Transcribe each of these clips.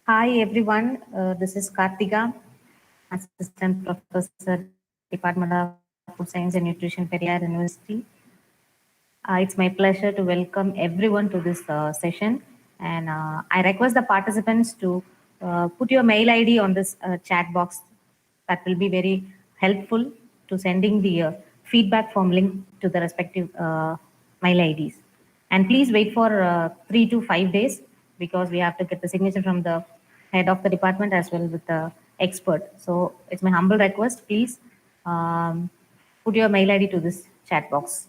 Hi everyone, this is Kartika, Assistant Professor, Department of Food Science and Nutrition, Periyar University. It's my pleasure to welcome everyone to this session, and I request the participants to put your mail ID on this chat box. That will be very helpful to sending the feedback form link to the respective mail IDs. And please wait for 3 to 5 days because we have to get the signature from the head of the department as well with the expert. So it's my humble request, please put your mail ID to this chat box.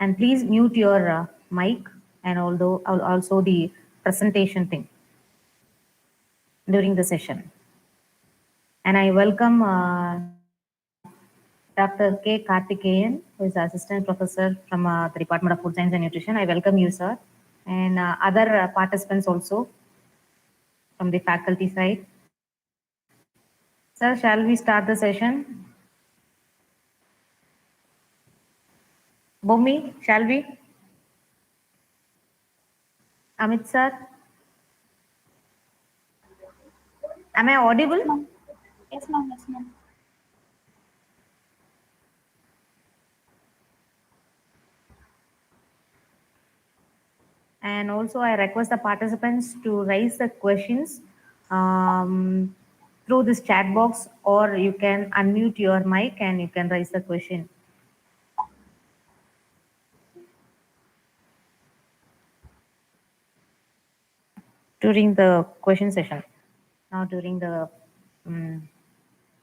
And please mute your mic and also the presentation thing during the session. And I welcome Dr. K. Karthikeyan, who is Assistant Professor from the Department of Food Science and Nutrition. I welcome you, sir, and other participants also from the faculty side. Sir, shall we start the session? Bhumi, shall we? Amit, sir, am I audible? Yes, ma'am. Yes, ma'am. And also, I request the participants to raise the questions through this chat box, or you can unmute your mic and you can raise the question. During the question session, not during the um,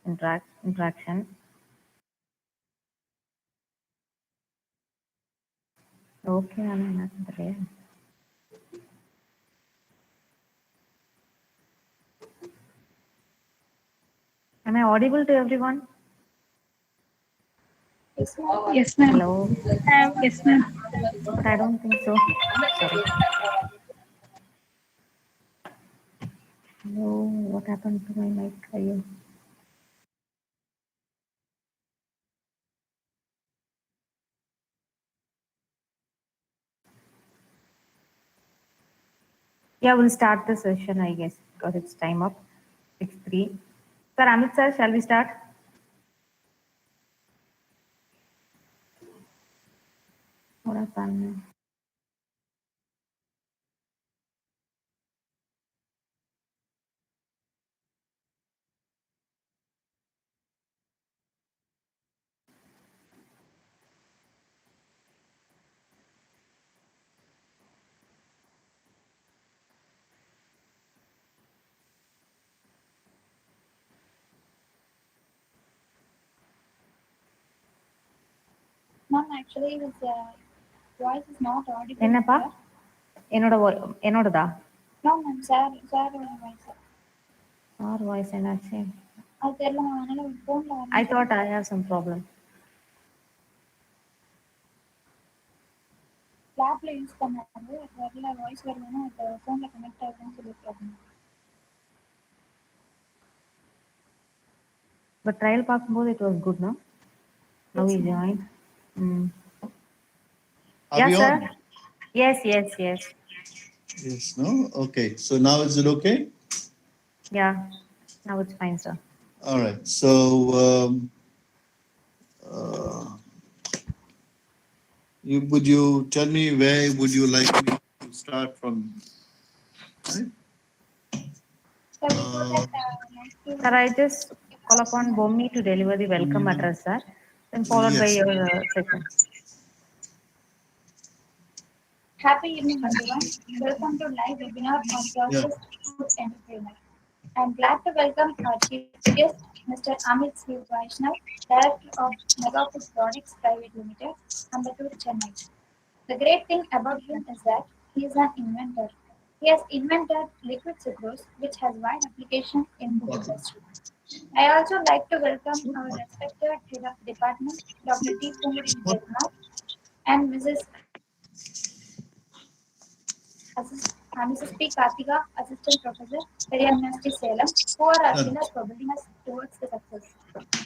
interaction. Okay, I'm not there. Am I audible to everyone? Yes, ma'am. Yes, ma'am. Hello? Yes, ma'am. But I don't think so. Sorry. No, what happened to my mic? Are you? Yeah, we'll start the session, I guess, because it's time up. 6:03. Sir, Amit sir, shall we start? What happened? Ma'am, actually, his voice is not audible என்னப்பா here. என்னோடதா No, ma'am. Sir, voice. ஆர் voice என்னாச்சு அது தெரியல ma'am. அதனால ஃபோன்ல ஐ வரணும் thought சொல்லிட்டு ஐ ஹேவ் சம் ப்ராப்ளம் லேப்ல யூஸ் பண்ணாரு. அது வரல வாய்ஸ் வரலன்னா அது ஃபோன்ல கனெக்ட் ஆகுதுன்னு சொல்லியிருக்காங்க. பட் ட்ரையல் பார்க்கும்போது it was good no now Yes, we ma'am. Join Are yeah we sir on? Yes Yes, no? Okay. So now is it okay? Yeah now it's fine sir All right. So, uh, would you tell me where would you like me to start from? Right? So before that, like to Sir, I just call upon Bomi to deliver the welcome address, sir, then followed by Yes. your session. happy evening, everyone. Welcome to live webinar on Yeah. processed food entertainment. I'm glad to welcome our chief guest, Mr. Amit C.Vaishnav, Director of Mega Food Products Private Limited, Ambattur, Chennai. The great thing about him is that he is an inventor. He has invented liquid sucrose, which has wide application in food industry. I also like to welcome our respected head of department, Dr. T. Kumudi Vijaykumar, and Mrs. P. Kartika, Assistant Professor, Periyar University, Salem, who are our pillars for building us towards the success.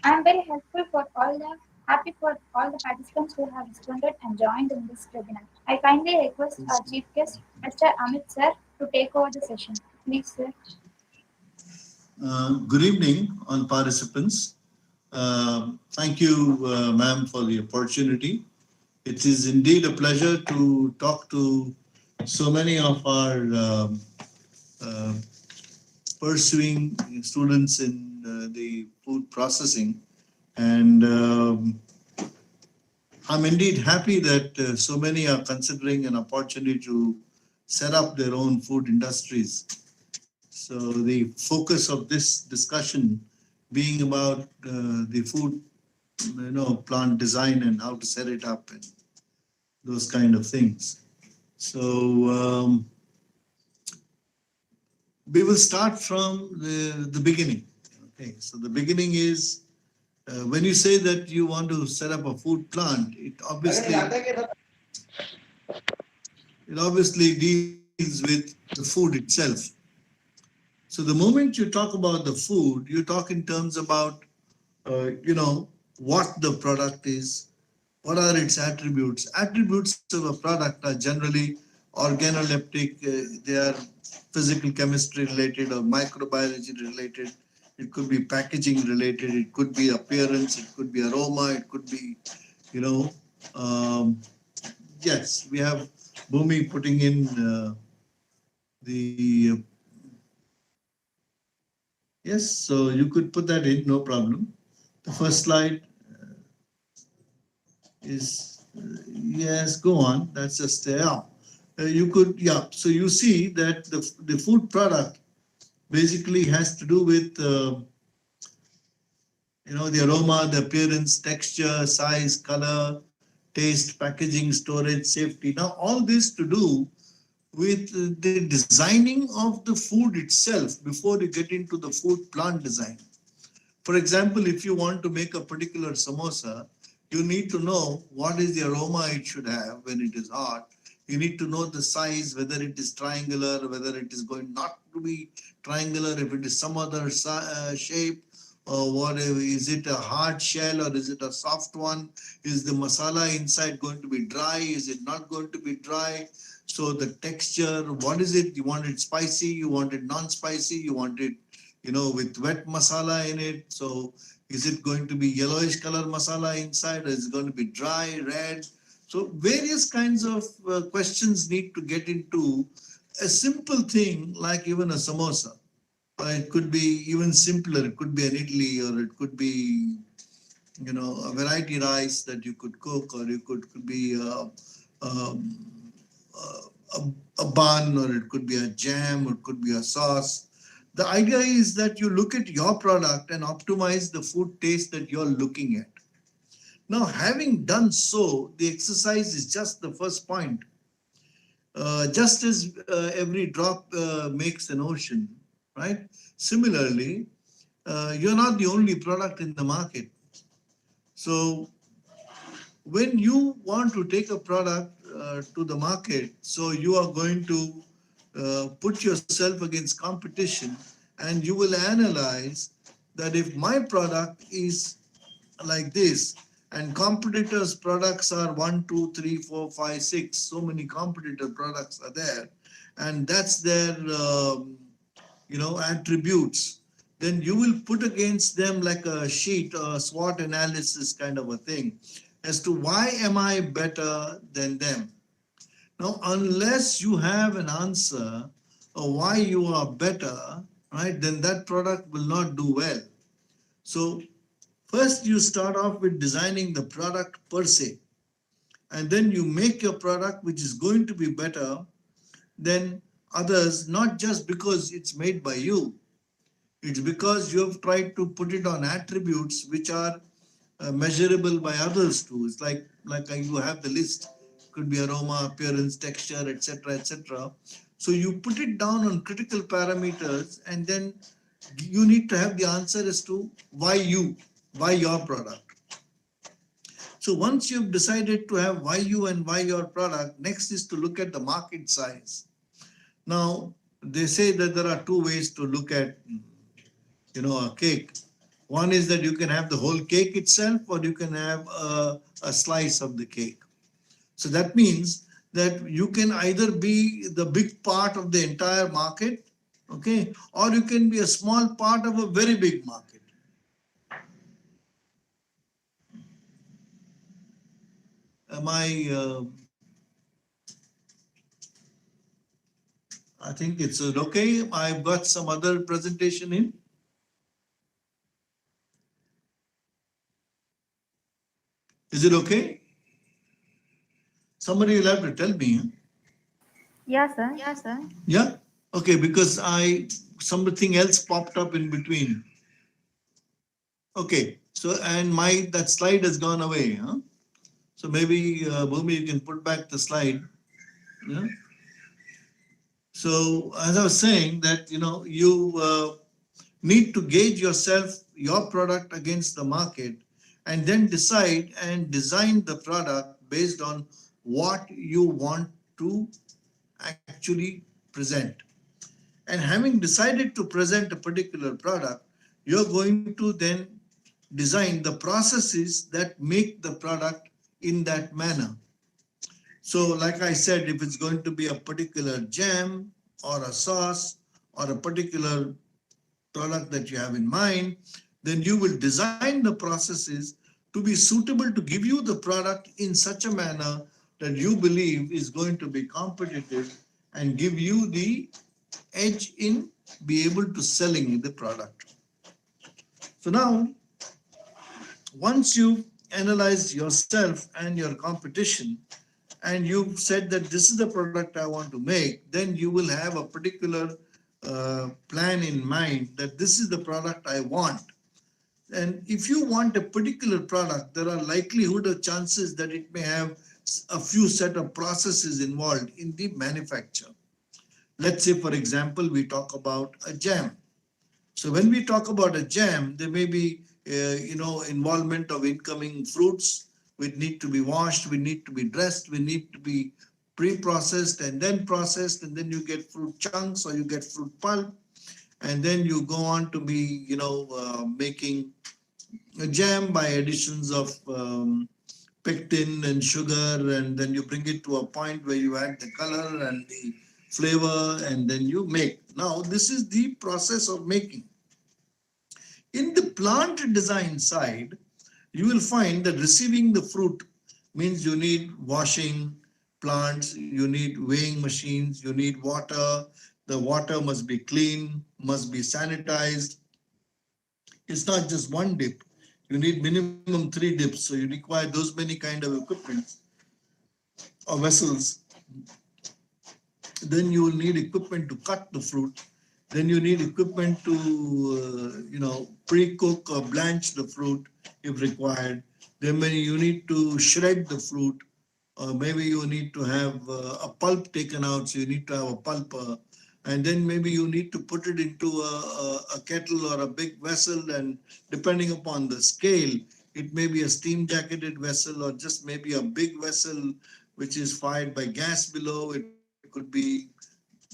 I am very happy for all the participants who have responded and joined in this webinar. I kindly request our chief guest, Mr. Amit sir, to take over the session. Please, sir. Good evening, all participants. Thank you, ma'am, for the opportunity. It is indeed a pleasure to talk to so many of our uh, pursuing students in the food processing. And I'm indeed happy that so many are considering an opportunity to set up their own food industries. So the focus of this discussion being about the food, plant design and how to set it up and those kind of things. So we will start from the beginning. Okay, so the beginning is when you say that you want to set up a food plant, it obviously deals with the food itself. So the moment you talk about the food, you talk in terms about what the product is, what are its attributes. Attributes of a product are generally organoleptic, they are physical chemistry related or microbiology related. It could be packaging related, it could be appearance, it could be aroma, it could be, you know, um, yes, we have Bhumi putting in the yes, so you could put that in, no problem. The first slide is yes, go on. That's just yeah. You could yeah. So you see that the food product basically has to do with the aroma, the appearance, texture, size, color, taste, packaging, storage, safety. Now all this to do with the designing of the food itself before you get into the food plant design. For example, if you want to make a particular samosa, you need to know what is the aroma it should have when it is hot. You need to know the size, whether it is triangular, whether it is going not to be triangular, if it is some other shape, or whatever. Is it a hard shell or is it a soft one? Is the masala inside going to be dry? Is it not going to be dry? So the texture, what is it? You want it spicy, you want it non-spicy, you want it with wet masala in it. So is it going to be yellowish color masala inside, or is it going to be dry, red? So various kinds of questions need to get into a simple thing like even a samosa. It could be even simpler. It could be an idli, or it could be, a variety rice that you could cook, or it could be um, a bun, or it could be a jam, or it could be a sauce. The idea is that you look at your product and optimize the food taste that you're looking at. Now, having done so, the exercise is just the first point. Just as every drop makes an ocean, right? Similarly, you're not the only product in the market. So when you want to take a product to the market, so you are going to put yourself against competition, and you will analyze that if my product is like this and competitors products are 1 2 3 4 5 6, so many competitor products are there, and that's their attributes, then you will put against them like a sheet, a SWOT analysis kind of a thing, as to why am I better than them. Now, unless you have an answer of why you are better, right, then that product will not do well. So first you start off with designing the product per se, and then you make your product which is going to be better than others, not just because it's made by you. It's because you have tried to put it on attributes which are measurable by others too. It's like you have the list. Could be aroma, appearance, texture, etc., etc. So you put it down on critical parameters, and then you need to have the answer as to why your product. So once you've decided to have why you and why your product, next is to look at the market size. Now, they say that there are two ways to look at a cake. One is that you can have the whole cake itself, or you can have a slice of the cake. So that means that you can either be the big part of the entire market, okay, or you can be a small part of a very big market. Am I think it's okay. I've got some other presentation in. Is it okay? Somebody will have to tell me. Huh? Yeah, sir. Yeah? Okay, because something else popped up in between. Okay, so and that slide has gone away. Huh? So maybe Bhumi, you can put back the slide. Yeah. So as I was saying that you need to gauge yourself, your product against the market, and then decide and design the product based on what you want to actually present. And having decided to present a particular product, you're going to then design the processes that make the product in that manner. So, like I said, if it's going to be a particular jam or a sauce or a particular product that you have in mind, then you will design the processes to be suitable to give you the product in such a manner that you believe is going to be competitive and give you the edge in be able to selling the product. So now, once you analyze yourself and your competition, and you've said that this is the product I want to make, then you will have a particular plan in mind that this is the product I want. And if you want a particular product, there are likelihood or chances that it may have a few set of processes involved in the manufacture. Let's say, for example, we talk about a jam. So when we talk about a jam, there may be, involvement of incoming fruits, which need to be washed, we need to be dressed, we need to be pre-processed and then you get fruit chunks or you get fruit pulp, and then you go on to be, making a jam by additions of pectin and sugar, and then you bring it to a point where you add the color and the flavor, and then you make. Now, this is the process of making. In the plant design side, you will find that receiving the fruit means you need washing plants, you need weighing machines, you need water. The water must be clean, must be sanitized. It's not just one dip. You need minimum 3 dips. So you require those many kind of equipment or vessels. Then you will need equipment to cut the fruit. Then you need equipment to, pre-cook or blanch the fruit if required. Then maybe you need to shred the fruit, or maybe you need to have a pulp taken out, so you need to have a pulper. And then maybe you need to put it into a kettle or a big vessel, and depending upon the scale, it may be a steam jacketed vessel or just maybe a big vessel which is fired by gas below. It could be,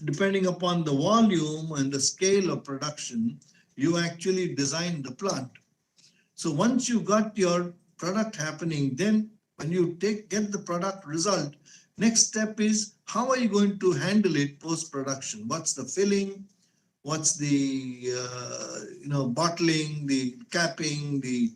depending upon the volume and the scale of production, you actually design the plant. So once you got your product happening, then when you get the product result, next step is how are you going to handle it post-production? What's the filling? What's the bottling, the capping, the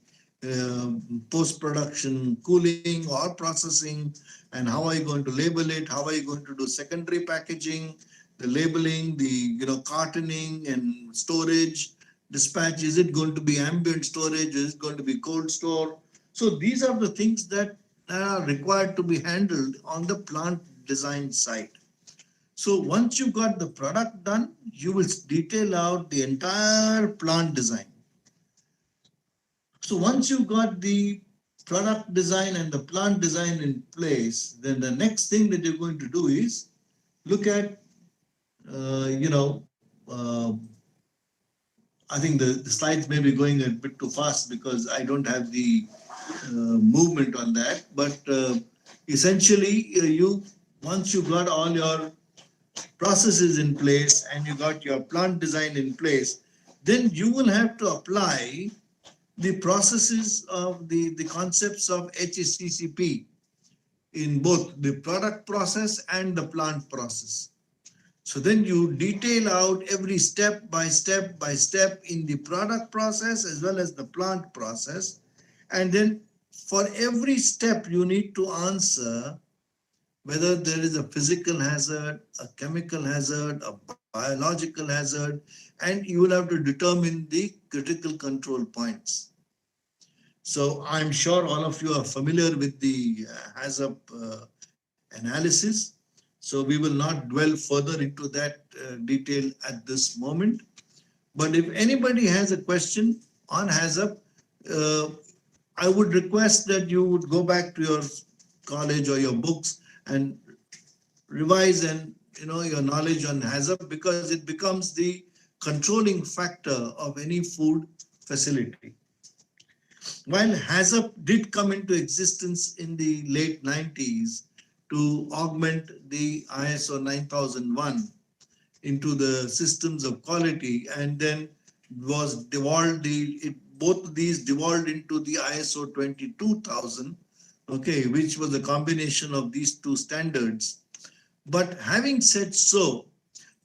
post-production cooling or processing, and how are you going to label it? How are you going to do secondary packaging, the labeling, the cartoning and storage, dispatch? Is it going to be ambient storage? Is it going to be cold store? So these are the things that are required to be handled on the plant design side. So once you got the product done, you will detail out the entire plant design. So once you got the product design and the plant design in place, then the next thing that you're going to do is look at, I think the slides may be going a bit too fast because I don't have the movement on that. But essentially, once you got all your processes in place and you got your plant design in place, then you will have to apply the processes of the concepts of HACCP. in both the product process and the plant process. So then you detail out every step by step in the product process as well as the plant process. And then for every step, you need to answer whether there is a physical hazard, a chemical hazard, a biological hazard, and you will have to determine the critical control points. So I'm sure all of you are familiar with the hazard analysis. So we will not dwell further into that detail at this moment. But if anybody has a question on hazard, uh, I would request that you would go back to your college or your books and revise and your knowledge on hazard, because it becomes the controlling factor of any food facility. While HACCP did come into existence in the late 90s to augment the ISO 9001 into the systems of quality, and then was devolved, both these devolved into the ISO 22000, okay, which was a combination of these two standards. But having said so,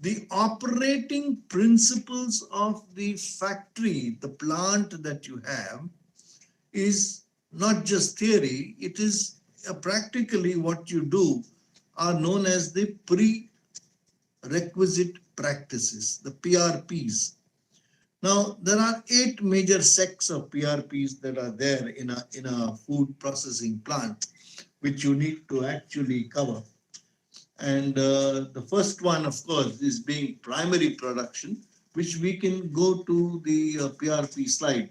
the operating principles of the factory, the plant that you have, is not just theory, it is practically what you do are known as the prerequisite practices, the PRPs. Now, there are 8 major sects of PRPs that are there in a food processing plant, which you need to actually cover. And the first one, of course, is being primary production, which we can go to the PRP slide.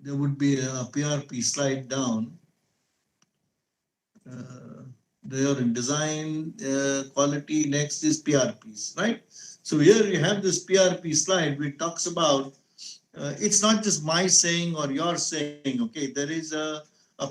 There would be a PRP slide down. There in design, quality, next is PRPs, right? So here you have this PRP slide which talks about, it's not just my saying or your saying, okay, there is a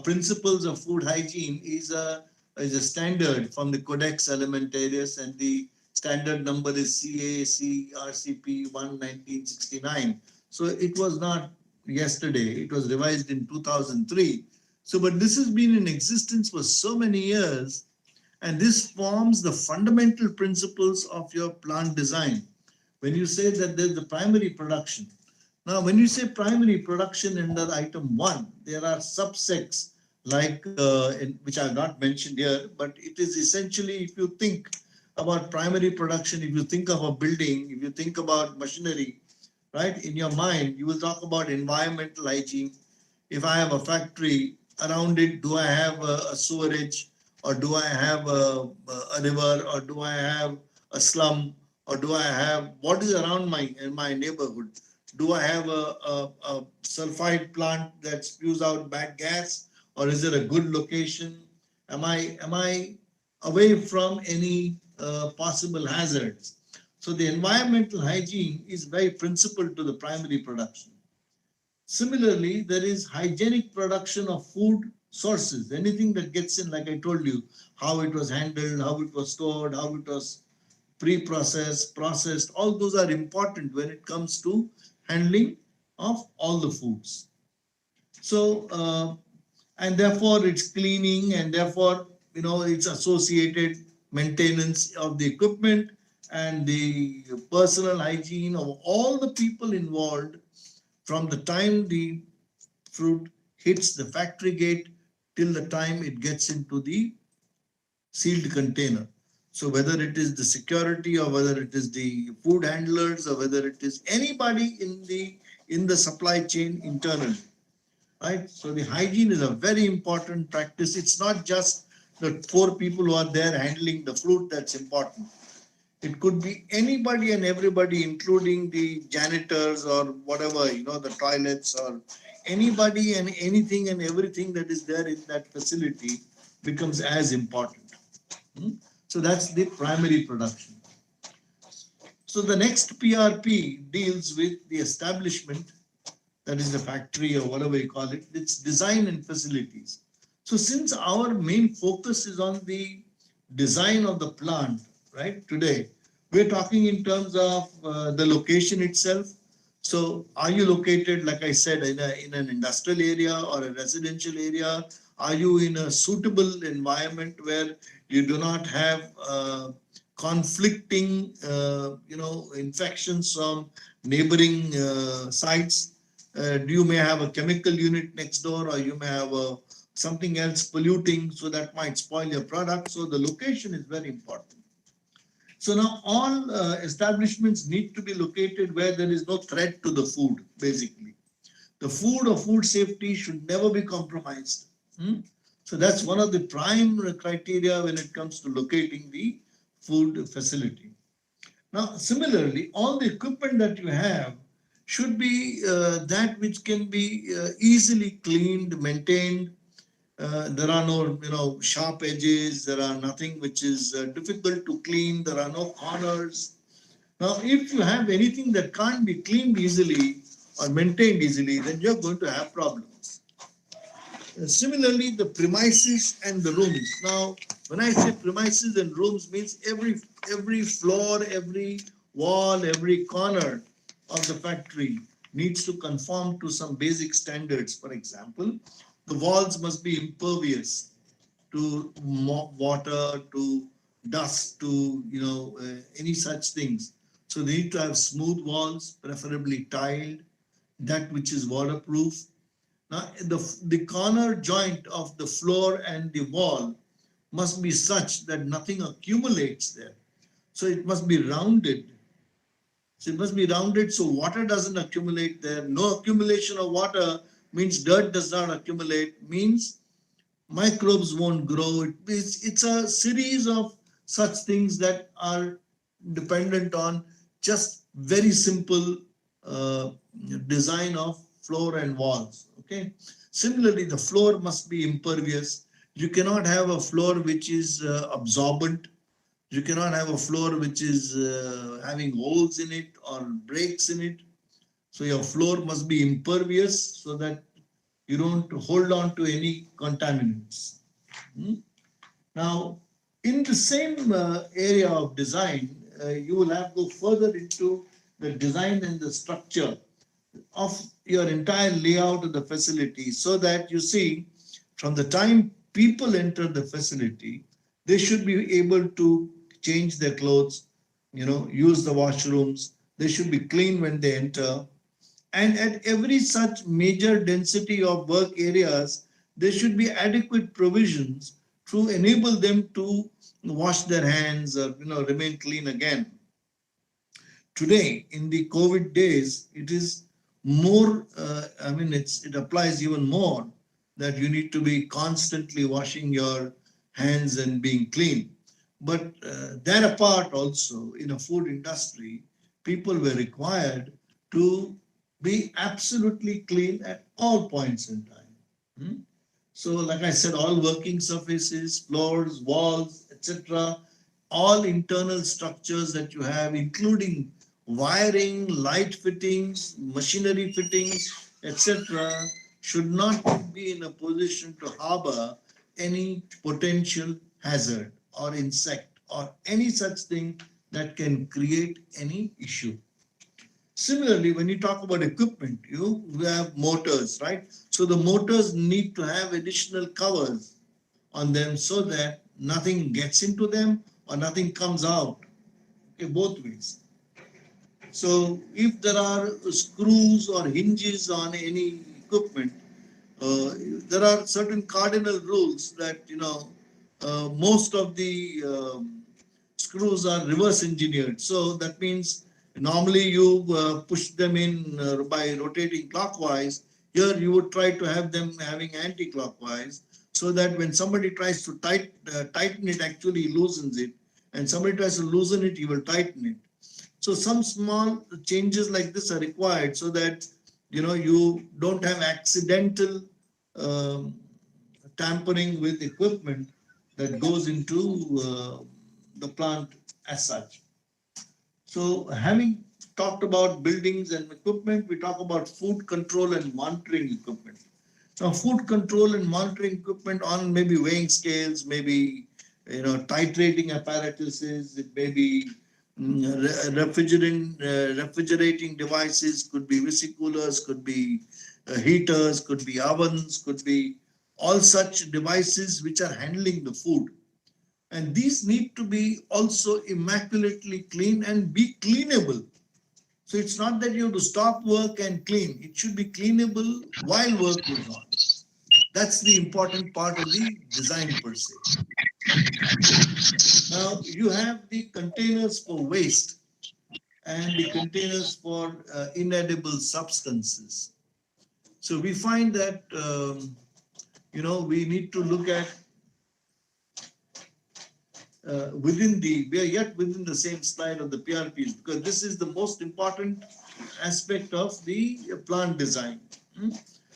principles of food hygiene is a standard from the Codex Alimentarius, and the standard number is CAC RCP 1/1969. So it was not yesterday, it was revised in 2003. So, but this has been in existence for so many years, and this forms the fundamental principles of your plant design. When you say that there's the primary production. Now, when you say primary production under item 1, there are subsects like, which I have not mentioned here, but it is essentially, if you think about primary production, if you think of a building, if you think about machinery, right, in your mind, you will talk about environmental hygiene. If I have a factory, around it, do I have a sewerage, or do I have a river, or do I have a slum, or do I have, what is around in my neighborhood? Do I have a sulfide plant that spews out bad gas, or is it a good location? Am I away from any possible hazards? So the environmental hygiene is very principal to the primary production. Similarly, there is hygienic production of food sources. Anything that gets in, like I told you, how it was handled, how it was stored, how it was pre-processed, processed, all those are important when it comes to handling of all the foods. So, and therefore it's cleaning, and therefore, it's associated maintenance of the equipment and the personal hygiene of all the people involved from the time the fruit hits the factory gate till the time it gets into the sealed container. So whether it is the security, or whether it is the food handlers, or whether it is anybody in the supply chain internally, right? So the hygiene is a very important practice. It's not just the 4 people who are there handling the fruit that's important. It could be anybody and everybody, including the janitors or whatever, the toilets, or anybody and anything and everything that is there in that facility becomes as important. So that's the primary production. So the next PRP deals with the establishment, that is the factory or whatever you call it, it's design and facilities. So since our main focus is on the design of the plant, right, today, we're talking in terms of the location itself. So are you located, like I said, in an industrial area or a residential area, Are you in a suitable environment where you do not have conflicting, infections from neighboring sites? Do you may have a chemical unit next door, or you may have something else polluting, so that might spoil your product. So the location is very important. So now all establishments need to be located where there is no threat to the food, basically. The food or food safety should never be compromised. Hmm? So that's one of the prime criteria when it comes to locating the food facility. Now, similarly, all the equipment that you have should be that which can be easily cleaned, maintained. There are no, sharp edges. There are nothing which is difficult to clean. There are no corners. Now, if you have anything that can't be cleaned easily or maintained easily, then you're going to have problems. Similarly, the premises and the rooms. Now, when I say premises and rooms, means every floor, every wall, every corner of the factory needs to conform to some basic standards. For example, the walls must be impervious to water, to dust, to any such things. So they need to have smooth walls, preferably tiled, that which is waterproof. Now, the corner joint of the floor and the wall must be such that nothing accumulates there. So it must be rounded. So it must be rounded so water doesn't accumulate there. No accumulation of water means dirt does not accumulate, means microbes won't grow. It's a series of such things that are dependent on just very simple uh, design of floor and walls. Okay. Similarly, the floor must be impervious. You cannot have a floor which is absorbent. You cannot have a floor which is having holes in it or breaks in it. So your floor must be impervious so that you don't hold on to any contaminants. Hmm? Now, in the same area of design, you will have to go further into the design and the structure of your entire layout of the facility, so that you see from the time people enter the facility, they should be able to change their clothes, use the washrooms. They should be clean when they enter. And at every such major density of work areas, there should be adequate provisions to enable them to wash their hands or remain clean again. Today, in the COVID days, it is more, it applies even more, that you need to be constantly washing your hands and being clean. But that apart also, in a food industry, people were required to be absolutely clean at all points in time. Hmm? So, like I said, all working surfaces, floors, walls, etc., all internal structures that you have, including wiring, light fittings, machinery fittings, etc., should not be in a position to harbor any potential hazard or insect or any such thing that can create any issue. Similarly, when you talk about equipment, you have motors, right? So the motors need to have additional covers on them so that nothing gets into them or nothing comes out. Okay, both ways. So if there are screws or hinges on any equipment, there are certain cardinal rules that most of the screws are reverse engineered. So that means normally you push them in by rotating clockwise. Here you would try to have them having anti-clockwise, so that when somebody tries to tighten it, actually loosens it, and somebody tries to loosen it, you will tighten it. So some small changes like this are required so that you don't have accidental um, tampering with equipment that goes into the plant as such. So having talked about buildings and equipment, we talk about food control and monitoring equipment. Now, food control and monitoring equipment on maybe weighing scales, maybe titrating apparatuses, it may be refrigerating devices, could be visi coolers, could be heaters, could be ovens, could be all such devices which are handling the food. And these need to be also immaculately clean and be cleanable. So it's not that you have to stop work and clean. It should be cleanable while work goes on. That's the important part of the design per se. Now you have the containers for waste and the containers for inedible substances. So we find that we need to look at we are yet within the same slide of the PRPs, because this is the most important aspect of the plant design.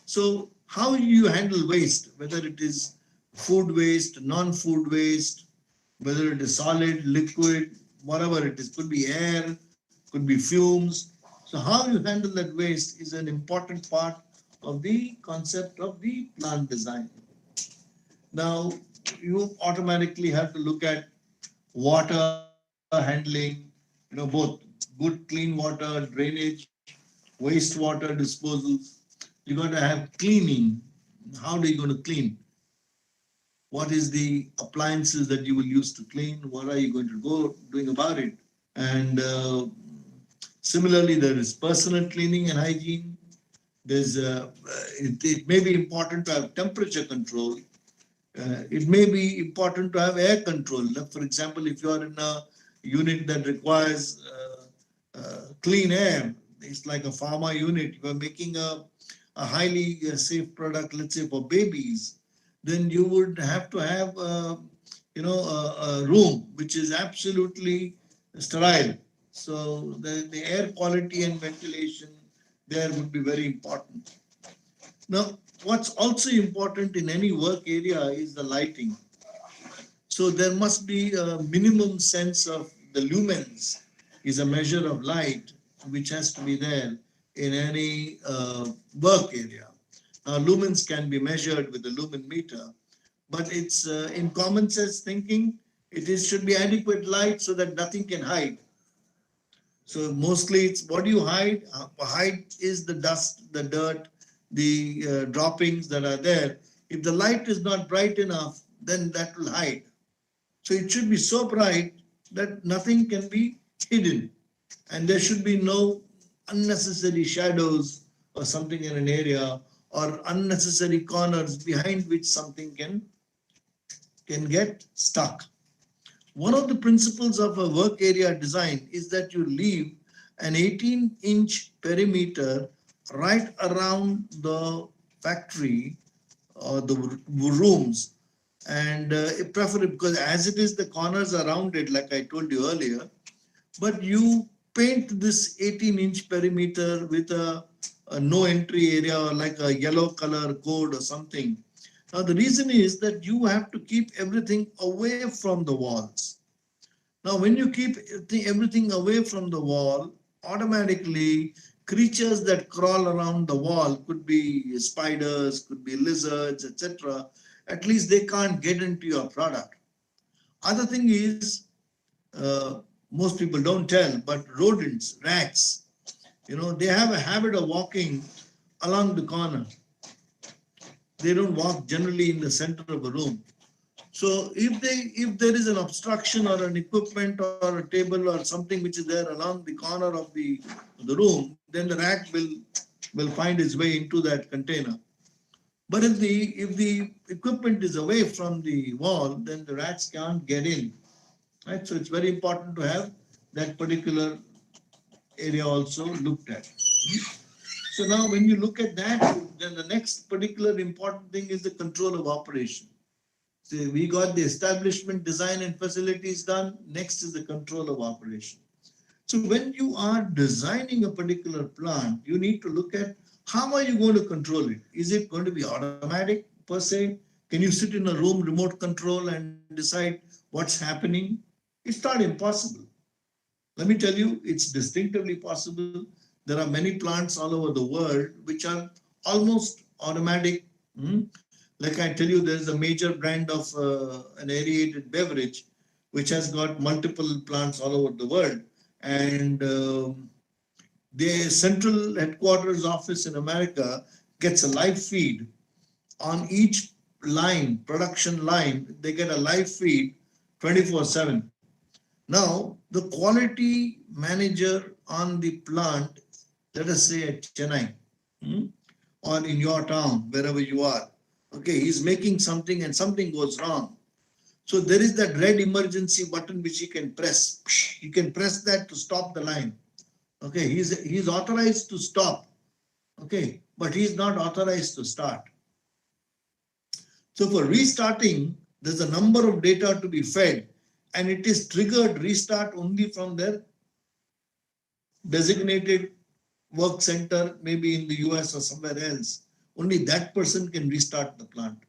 So how you handle waste, whether it is food waste, non-food waste, whether it is solid, liquid, whatever it is, could be air, could be fumes. So how you handle that waste is an important part of the concept of the plant design. Now, you automatically have to look at water handling, both good clean water, drainage, wastewater disposals. You're going to have cleaning. How are you going to clean? What is the appliances that you will use to clean? What are you going to go doing about it? And similarly, there is personal cleaning and hygiene. It may be important to have temperature control. It may be important to have air control. For example, if you are in a unit that requires clean air, it's like a pharma unit, you are making a highly safe product, let's say for babies, then you would have to have a room which is absolutely sterile. So the air quality and ventilation there would be very important. Now, what's also important in any work area is the lighting. So there must be a minimum sense of the lumens is a measure of light which has to be there in any work area. Now, lumens can be measured with the lumen meter, but it's in common sense thinking, should be adequate light so that nothing can hide. So mostly it's what do you hide? Hide is the dust, the dirt, the droppings that are there. If the light is not bright enough, then that will hide. So it should be so bright that nothing can be hidden, and there should be no unnecessary shadows or something in an area, or unnecessary corners behind which something can get stuck. One of the principles of a work area design is that you leave an 18-inch perimeter right around the factory or the rooms, and preferably, because as it is, the corners around it, like I told you earlier, but you paint this 18-inch perimeter with a no entry area, or like a yellow color code or something. Now, the reason is that you have to keep everything away from the walls. Now, when you keep everything away from the wall, automatically creatures that crawl around the wall, could be spiders, could be lizards, etc. At least they can't get into your product. Other thing is, most people don't tell, but rodents, rats, they have a habit of walking along the corner. They don't walk generally in the center of a room. So if there is an obstruction or an equipment or a table or something which is there along the corner of the room, then the rat will find its way into that container. But if the equipment is away from the wall, then the rats can't get in. Right? So it's very important to have that particular area also looked at. So now when you look at that, then the next particular important thing is the control of operation. So we got the establishment, design and facilities done. Next is the control of operation. So when you are designing a particular plant, you need to look at how are you going to control it? Is it going to be automatic per se? Can you sit in a room, remote control, and decide what's happening? It's not impossible. Let me tell you, it's distinctively possible. There are many plants all over the world which are almost automatic. Like I tell you, there's a major brand of an aerated beverage which has got multiple plants all over the world. And their central headquarters office in America gets a live feed on each line, production line, they get a live feed 24/7. Now, the quality manager on the plant, let us say at Chennai, hmm, or in your town, wherever you are, okay, he's making something and something goes wrong. So there is that red emergency button which he can press. He can press that to stop the line. Okay, he's authorized to stop. Okay, but he's not authorized to start. So for restarting, there's a number of data to be fed, and it is triggered restart only from their designated work center, maybe in the US or somewhere else. Only that person can restart the plant.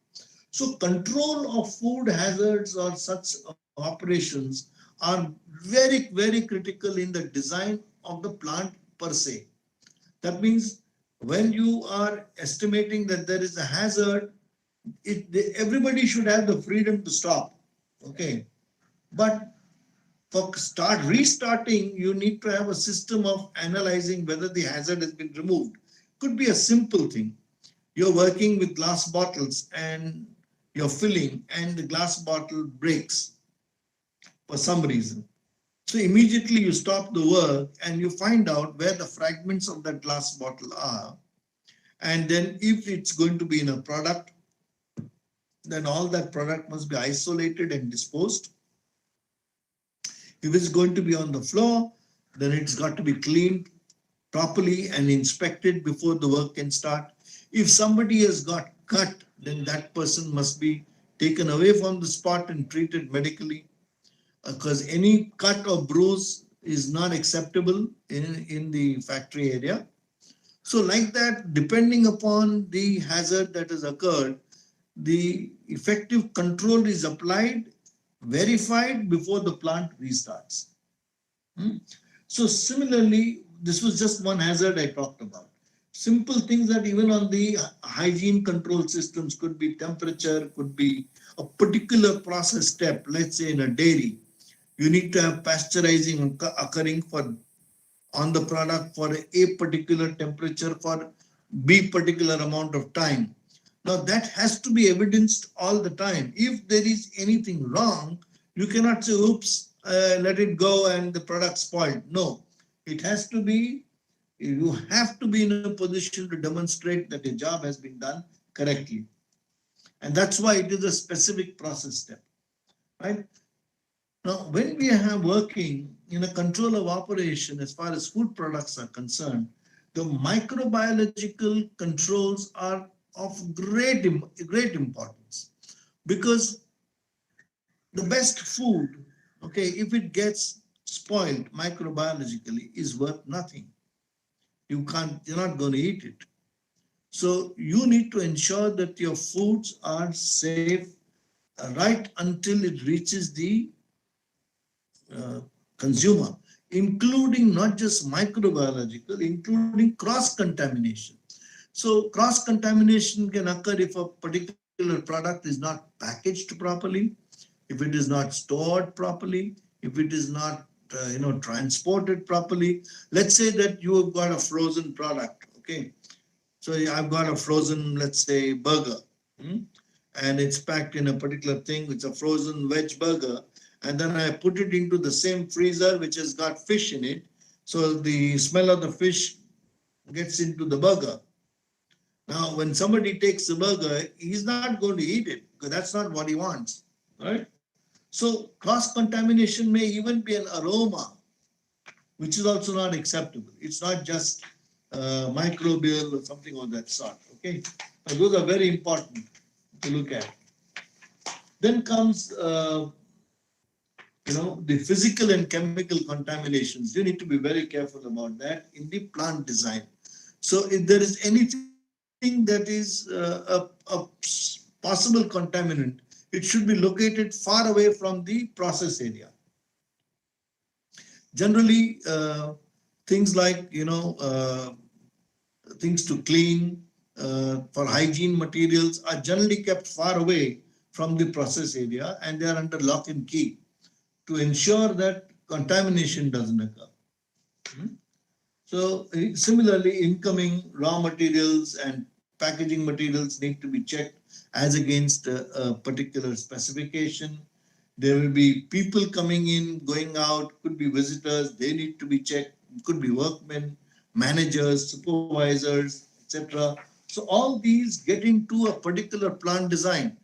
So control of food hazards or such operations are very, very critical in the design of the plant per se. That means when you are estimating that there is a hazard, everybody should have the freedom to stop. Okay. But for restarting, you need to have a system of analyzing whether the hazard has been removed. Could be a simple thing. You're working with glass bottles and you're filling, and the glass bottle breaks for some reason. So immediately you stop the work and you find out where the fragments of that glass bottle are. And then if it's going to be in a product, then all that product must be isolated and disposed. If it's going to be on the floor, then it's got to be cleaned properly and inspected before the work can start. If somebody has got cut, then that person must be taken away from the spot and treated medically, because any cut or bruise is not acceptable in the factory area. So like that, depending upon the hazard that has occurred, the effective control is applied, verified before the plant restarts. So similarly, this was just one hazard I talked about. Simple things that even on the hygiene control systems could be temperature, could be a particular process step. Let's say in a dairy, you need to have pasteurizing occurring for on the product for a particular temperature for B particular amount of time. Now that has to be evidenced all the time. If there is anything wrong, you cannot say, oops, let it go and the product spoiled. No, it has to be, you have to be in a position to demonstrate that your job has been done correctly. And that's why it is a specific process step, right? Now, when we are working in a control of operation, as far as food products are concerned, the microbiological controls are of great importance, because the best food, okay, if it gets spoiled microbiologically, is worth nothing. You're not going to eat it. So you need to ensure that your foods are safe right until it reaches the consumer, including not just microbiological, including cross-contamination. So cross-contamination can occur if a particular product is not packaged properly, if it is not stored properly, if it is not transported properly. Let's say that you have got a frozen product, okay? So I've got a frozen, let's say, burger, and it's packed in a particular thing. It's a frozen veg burger. And then I put it into the same freezer, which has got fish in it. So the smell of the fish gets into the burger. Now, when somebody takes the burger, he's not going to eat it because that's not what he wants, right? So cross-contamination may even be an aroma, which is also not acceptable. It's not just microbial or something of that sort, okay? But those are very important to look at. Then comes the physical and chemical contaminations. You need to be very careful about that in the plant design. So if there is anything that is a possible contaminant, it should be located far away from the process area. Generally, things like, things to clean for hygiene materials are generally kept far away from the process area, and they are under lock and key to ensure that contamination doesn't occur. So similarly, incoming raw materials and packaging materials need to be checked as against a particular specification. There will be people coming in, going out, could be visitors, they need to be checked, could be workmen, managers, supervisors, etc. So all these get into a particular plant design.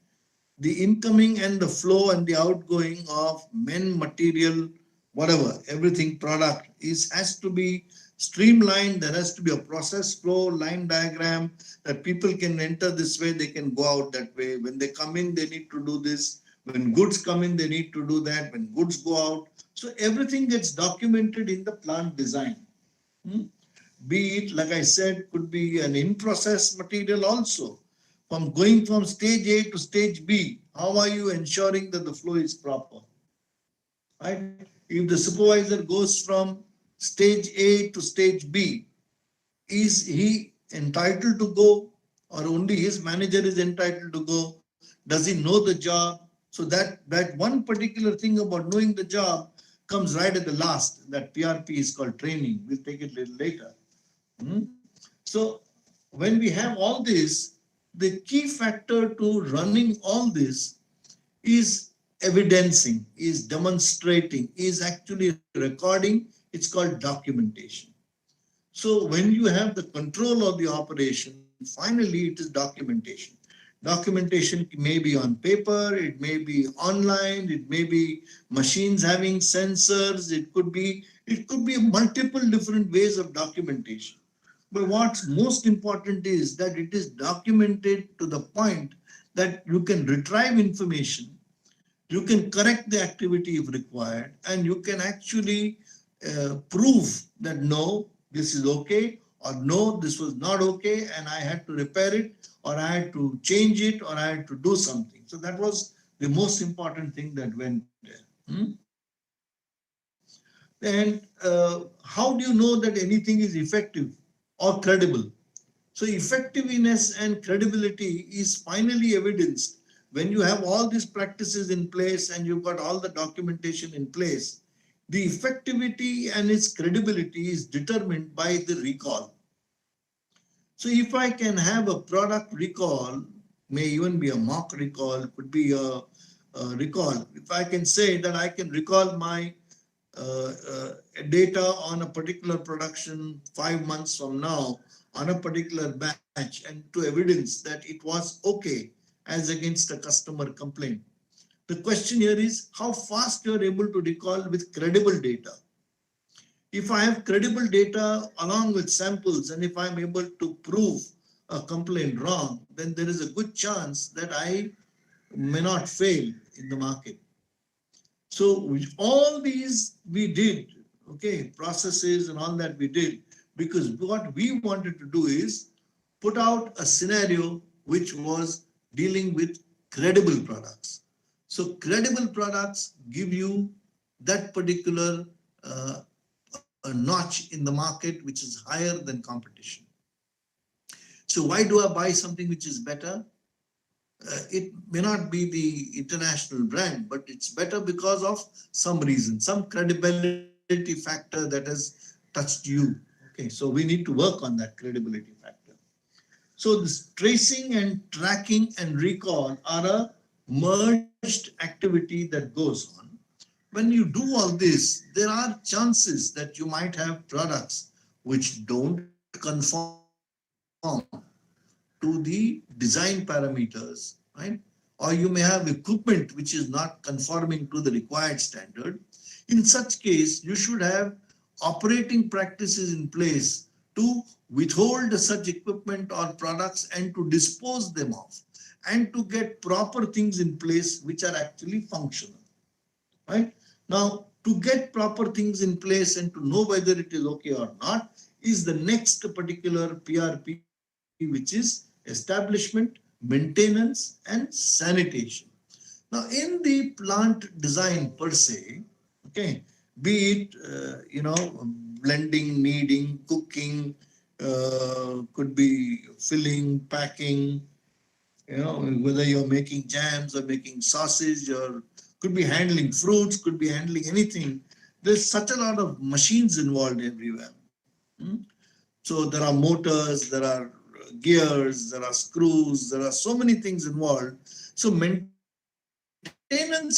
The incoming and the flow and the outgoing of men, material, whatever, everything product is has to be streamlined. There has to be a process flow, line diagram that people can enter this way, they can go out that way. When they come in, they need to do this. When goods come in, they need to do that. When goods go out. So everything gets documented in the plant design. Hmm? Be it, like I said, could be an in-process material also. From going from stage A to stage B, how are you ensuring that the flow is proper? Right? If the supervisor goes from stage A to stage B, is he entitled to go, or only his manager is entitled to go? Does he know the job? So that one particular thing about knowing the job comes right at the last. That PRP is called training. We'll take it a little later. So when we have all this, the key factor to running all this is evidencing, is demonstrating, is actually recording. It's called documentation. So when you have the control of the operation, finally it is documentation. Documentation may be on paper, it may be online, it may be machines having sensors, it could be multiple different ways of documentation. But what's most important is that it is documented to the point that you can retrieve information, you can correct the activity if required, and you can actually prove that no, this is okay, or no, this was not okay, and I had to repair it, or I had to change it, or I had to do something. So that was the most important thing that went there. And how do you know that anything is effective or credible? So effectiveness and credibility is finally evidenced when you have all these practices in place and you've got all the documentation in place. The effectivity and its credibility is determined by the recall. So if I can have a product recall, may even be a mock recall, could be a recall. If I can say that I can recall my data on a particular production 5 months from now on a particular batch, and to evidence that it was okay as against a customer complaint. The question here is how fast you are able to recall with credible data. If I have credible data along with samples, and if I'm able to prove a complaint wrong, then there is a good chance that I may not fail in the market. So all these we did, okay, processes and all that we did, because what we wanted to do is put out a scenario which was dealing with credible products. So credible products give you that particular a notch in the market which is higher than competition. So why do I buy something which is better? It may not be the international brand, but it's better because of some reason, some credibility factor that has touched you. Okay, so we need to work on that credibility factor. So this tracing and tracking and recall are a merged activity that goes on. When you do all this, there are chances that you might have products which don't conform to the design parameters, right? Or you may have equipment which is not conforming to the required standard. In such case, you should have operating practices in place to withhold such equipment or products and to dispose them off, and to get proper things in place which are actually functional. Right? Now, to get proper things in place and to know whether it is okay or not is the next particular PRP, which is establishment, maintenance, and sanitation. Now, in the plant design per se, okay, be it, blending, kneading, cooking, could be filling, packing, whether you're making jams or making sausage, or could be handling fruits, could be handling anything. There's such a lot of machines involved everywhere. So there are motors, there are gears, there are screws, there are so many things involved. So maintenance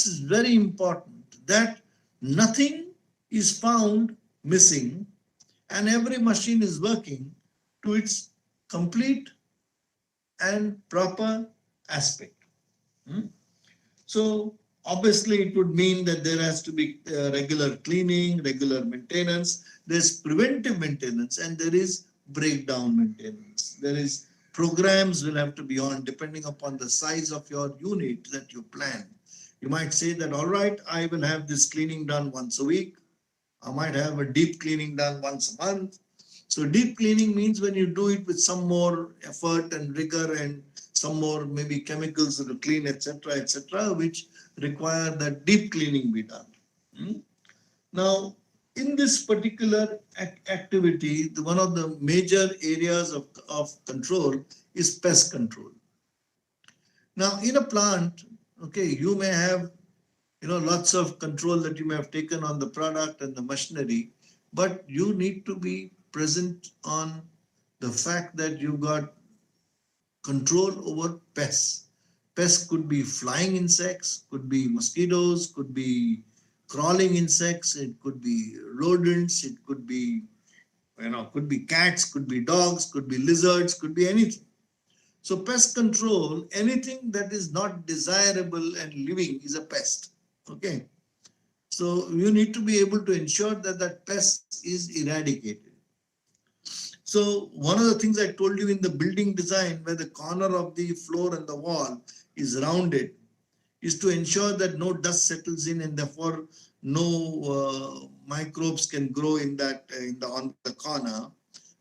is very important, that nothing is found missing and every machine is working to its complete and proper aspect. Hmm? So obviously it would mean that there has to be regular cleaning, regular maintenance. There's preventive maintenance and there is breakdown maintenance. There is programs will have to be on depending upon the size of your unit that you plan. You might say that, all right, I will have this cleaning done once a week. I might have a deep cleaning done once a month. So deep cleaning means when you do it with some more effort and rigor and some more maybe chemicals to clean, etc., which require that deep cleaning be done. Hmm? Now, in this particular activity, one of the major areas of control is pest control. Now, in a plant, okay, you may have lots of control that you may have taken on the product and the machinery, but you need to be present on the fact that you got control over pests. Pests could be flying insects, could be mosquitoes, could be crawling insects, it could be rodents, it could be, could be cats, could be dogs, could be lizards, could be anything. So pest control, anything that is not desirable and living is a pest. Okay. So you need to be able to ensure that that pest is eradicated. So one of the things I told you in the building design, where the corner of the floor and the wall is rounded, is to ensure that no dust settles in and therefore no microbes can grow in that on the corner.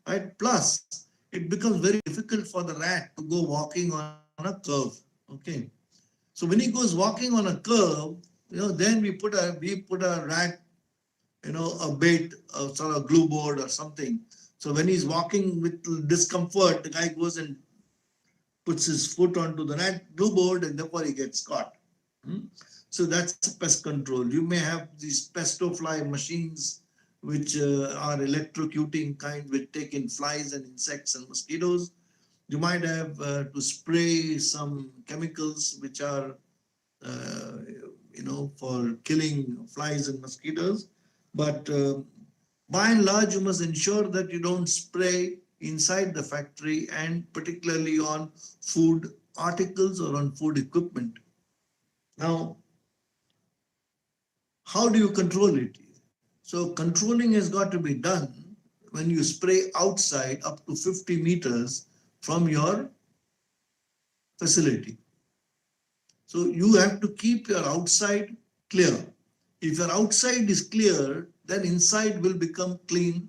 Right? Plus, it becomes very difficult for the rat to go walking on a curve. Okay. So when he goes walking on a curve, then we put a rat, a bait, a sort of glue board or something. So when he's walking with discomfort, the guy goes and puts his foot onto the rat glue board and therefore he gets caught. Hmm? So that's pest control. You may have these pestofly machines which are electrocuting kind, which take in flies and insects and mosquitoes. You might have to spray some chemicals which are, for killing flies and mosquitoes. But by and large, you must ensure that you don't spray inside the factory and particularly on food articles or on food equipment. Now, how do you control it? So controlling has got to be done when you spray outside up to 50 meters from your facility. So you have to keep your outside clear. If your outside is clear, then inside will become clean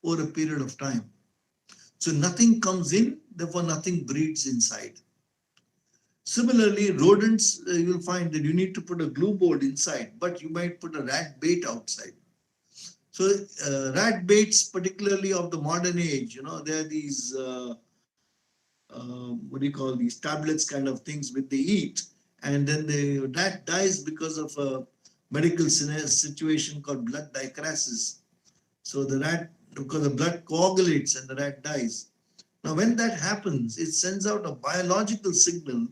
over a period of time. So nothing comes in, therefore nothing breeds inside. Similarly, rodents, you'll find that you need to put a glue board inside, but you might put a rat bait outside. So rat baits, particularly of the modern age, there are these, these tablets kind of things which they eat. And then the rat dies because of a medical situation called blood dichrasis. So the rat, because the blood coagulates and the rat dies. Now, when that happens, it sends out a biological signal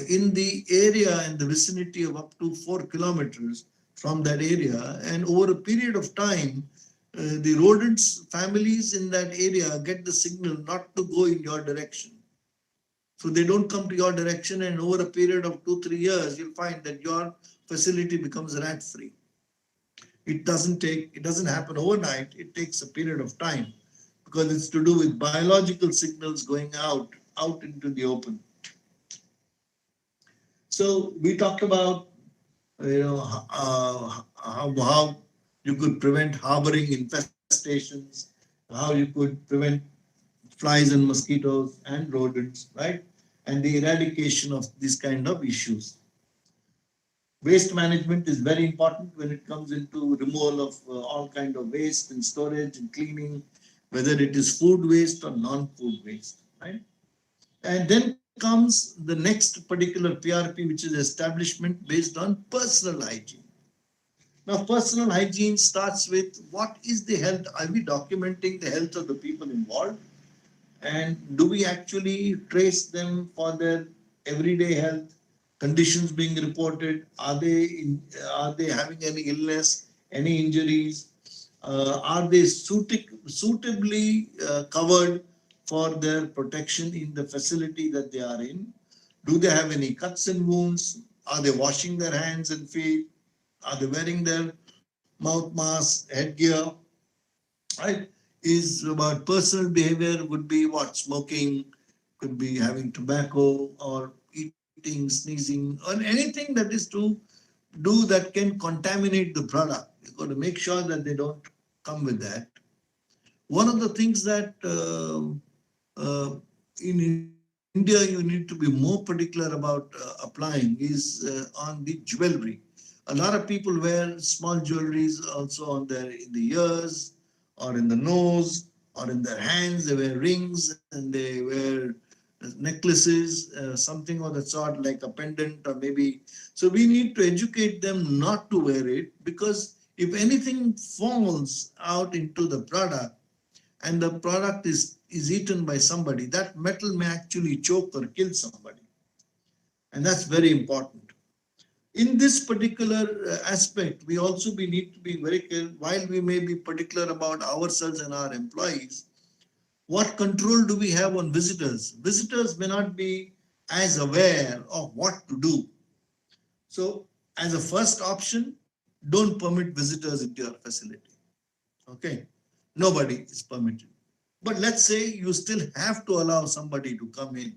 in the area and the vicinity of up to 4 kilometers from that area. And over a period of time, the rodents, families in that area get the signal not to go in your direction. So they don't come to your direction, and over a period of 2-3 years, you'll find that your facility becomes rat free. It doesn't happen overnight. It takes a period of time because it's to do with biological signals going out into the open. So we talked about how you could prevent harboring infestations, how you could prevent flies and mosquitoes and rodents, right? And the eradication of these kind of issues. Waste management is very important when it comes into removal of all kind of waste and storage and cleaning, whether it is food waste or non-food waste, right? And then comes the next particular PRP, which is establishment based on personal hygiene. Now, personal hygiene starts with what is the health? Are we documenting the health of the people involved? And do we actually trace them for their everyday health conditions being reported? Are they having any illness, any injuries? Are they suitably covered for their protection in the facility that they are in? Do they have any cuts and wounds? Are they washing their hands and feet? Are they wearing their mouth mask, headgear? Right? Is about personal behavior would be what? Smoking, could be having tobacco or eating, sneezing, or anything that is to do that can contaminate the product. You've got to make sure that they don't come with that. One of the things that in India you need to be more particular about applying is on the jewelry. A lot of people wear small jewelries also on in the ears or in the nose or in their hands. They wear rings and they wear necklaces, something of the sort like a pendant or maybe. So we need to educate them not to wear it, because if anything falls out into the product and the product is eaten by somebody, that metal may actually choke or kill somebody. And that's very important. In this particular aspect, we also need to be very careful. While we may be particular about ourselves and our employees, what control do we have on visitors? Visitors may not be as aware of what to do. So as a first option, don't permit visitors into your facility. Okay, nobody is permitted. But let's say you still have to allow somebody to come in,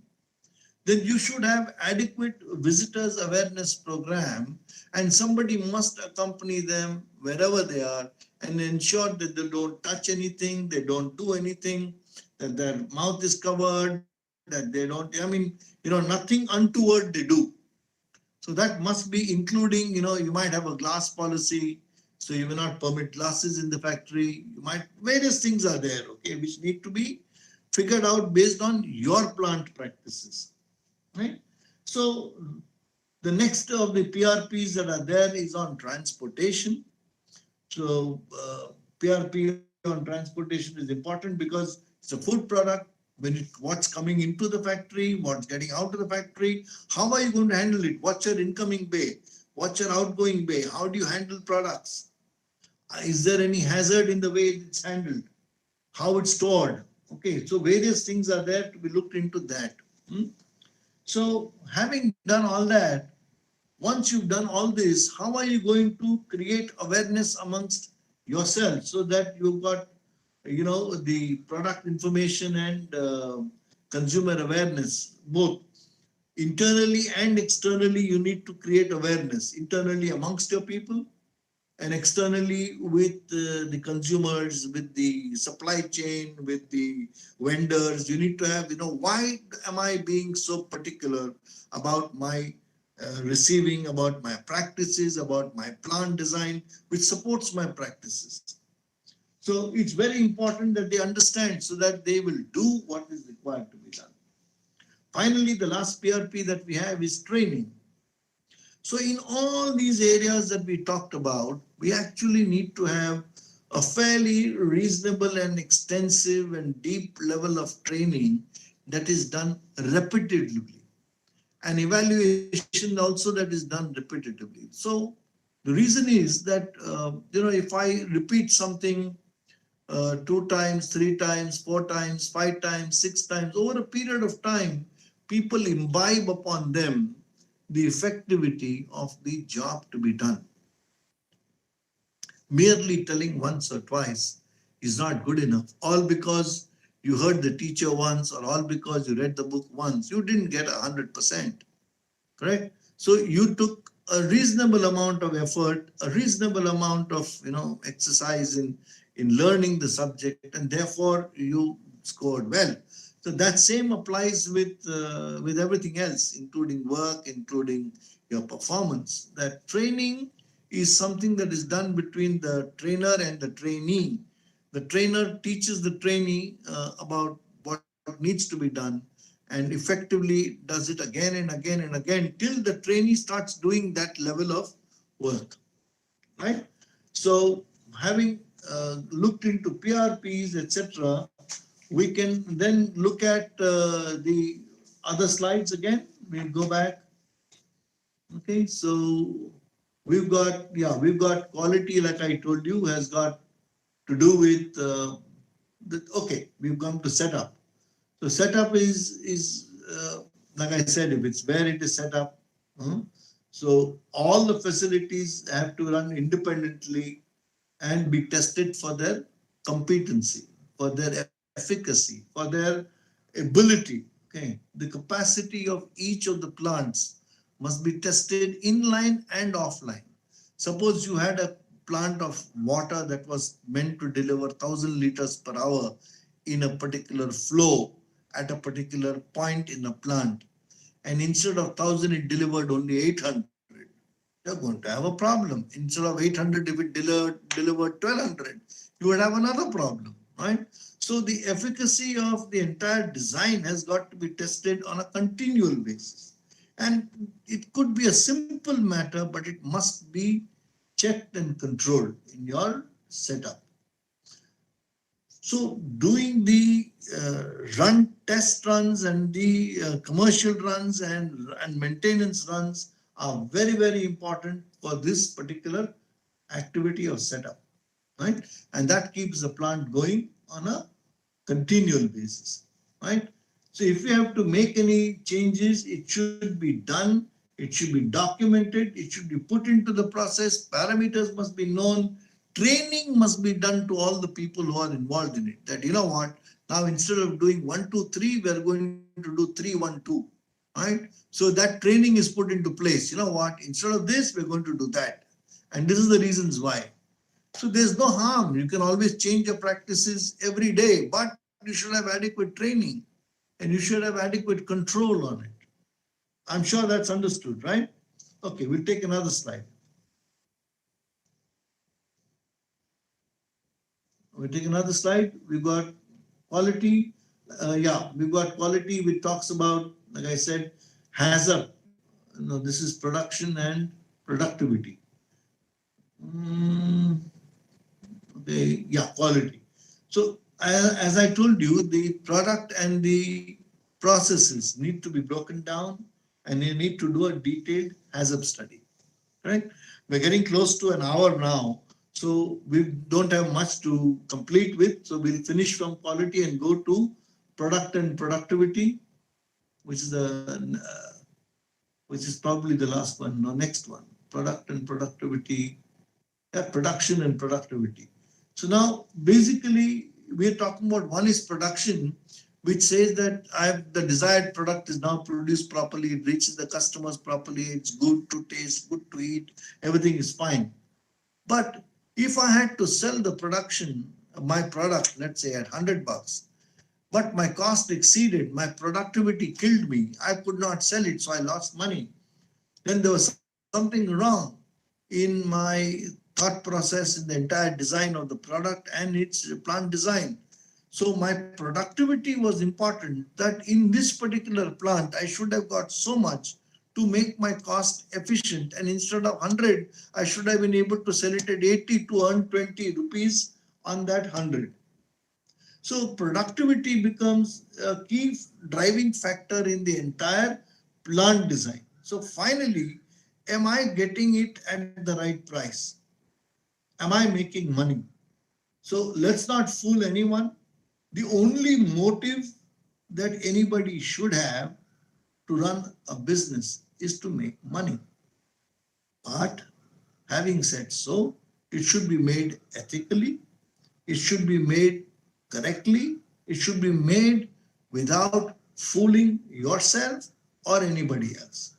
then you should have adequate visitors awareness program, and somebody must accompany them wherever they are and ensure that they don't touch anything, they don't do anything, that their mouth is covered, that they don't, nothing untoward they do. So that must be including, you might have a glass policy, so you will not permit glasses in the factory. Various things are there, okay, which need to be figured out based on your plant practices, right? So the next of the PRPs that are there is on transportation. So PRP on transportation is important because it's a food product. What's coming into the factory, what's getting out of the factory, how are you going to handle it? What's your incoming bay? What's your outgoing bay? How do you handle products? Is there any hazard in the way it's handled? How it's stored? Okay, so various things are there to be looked into that. So having done all that, once you've done all this, how are you going to create awareness amongst yourself so that you've got, the product information and consumer awareness, both internally and externally? You need to create awareness internally amongst your people and externally with the consumers, with the supply chain, with the vendors. You need to have, why am I being so particular about my receiving, about my practices, about my plant design, which supports my practices. So it's very important that they understand so that they will do what is required to be done. Finally, the last PRP that we have is training. So in all these areas that we talked about, we actually need to have a fairly reasonable and extensive and deep level of training that is done repetitively, and evaluation also that is done repetitively. So the reason is that, if I repeat something 2 times, 3 times, 4 times, 5 times, 6 times, over a period of time, people imbibe upon them the effectivity of the job to be done. Merely telling once or twice is not good enough, all because you heard the teacher once or all because you read the book once. You didn't get 100%, correct? So you took a reasonable amount of effort, a reasonable amount of exercise in learning the subject, and therefore you scored well. So that same applies with everything else, including work, including your performance. That training is something that is done between the trainer and the trainee. The trainer teaches the trainee about what needs to be done, and effectively does it again and again and again till the trainee starts doing that level of work, right? So having looked into PRPs, etc., We can then look at the other slides again. We'll go back. Okay, so we've got quality, like I told you, has got to do with okay, we've come to setup. So setup is like I said, if it's where it is set up, so all the facilities have to run independently and be tested for their competency, for their efficacy, for their ability. Okay, the capacity of each of the plants must be tested inline and offline. Suppose you had a plant of water that was meant to deliver 1,000 liters per hour in a particular flow at a particular point in a plant, and instead of 1,000 it delivered only 800, you're going to have a problem. Instead of 800, if it delivered 1,200, you would have another problem, right? So the efficacy of the entire design has got to be tested on a continual basis. And it could be a simple matter, but it must be checked and controlled in your setup. So doing the run test runs and the commercial runs and maintenance runs are very, very important for this particular activity of setup, right? And that keeps the plant going on a continual basis, right? So if you have to make any changes, it should be done, it should be documented, it should be put into the process, parameters must be known, training must be done to all the people who are involved in it. That, you know what, now instead of doing 1, 2, 3, we are going to do 3, 1, 2, right? So that training is put into place. You know what, instead of this, we're going to do that. And this is the reasons why. So there's no harm. You can always change your practices every day, but you should have adequate training and you should have adequate control on it. I'm sure that's understood, right? Okay, we'll take another slide. We'll take another slide. We've got quality. Yeah, we've got quality which talks about, like I said, hazard. No, this is production and productivity. Okay, yeah, quality. So as I told you, the product and the processes need to be broken down and you need to do a detailed hazard study, right? We're getting close to an hour now, so we don't have much to complete with. So we'll finish from quality and go to product and productivity, which is which is probably the last one, no, next one. Product and productivity, yeah, production and productivity. So now basically we're talking about, one is production, which says that the desired product is now produced properly, it reaches the customers properly, it's good to taste, good to eat, everything is fine. But if I had to sell the production, my product, let's say at $100, but my cost exceeded, my productivity killed me, I could not sell it, so I lost money, then there was something wrong in my thought process, in the entire design of the product and its plant design. So my productivity was important, that in this particular plant, I should have got so much to make my cost efficient. And instead of 100, I should have been able to sell it at 80 to earn 20 rupees on that 100. So productivity becomes a key driving factor in the entire plant design. So finally, am I getting it at the right price? Am I making money? So let's not fool anyone. The only motive that anybody should have to run a business is to make money. But having said so, it should be made ethically, it should be made correctly, it should be made without fooling yourself or anybody else.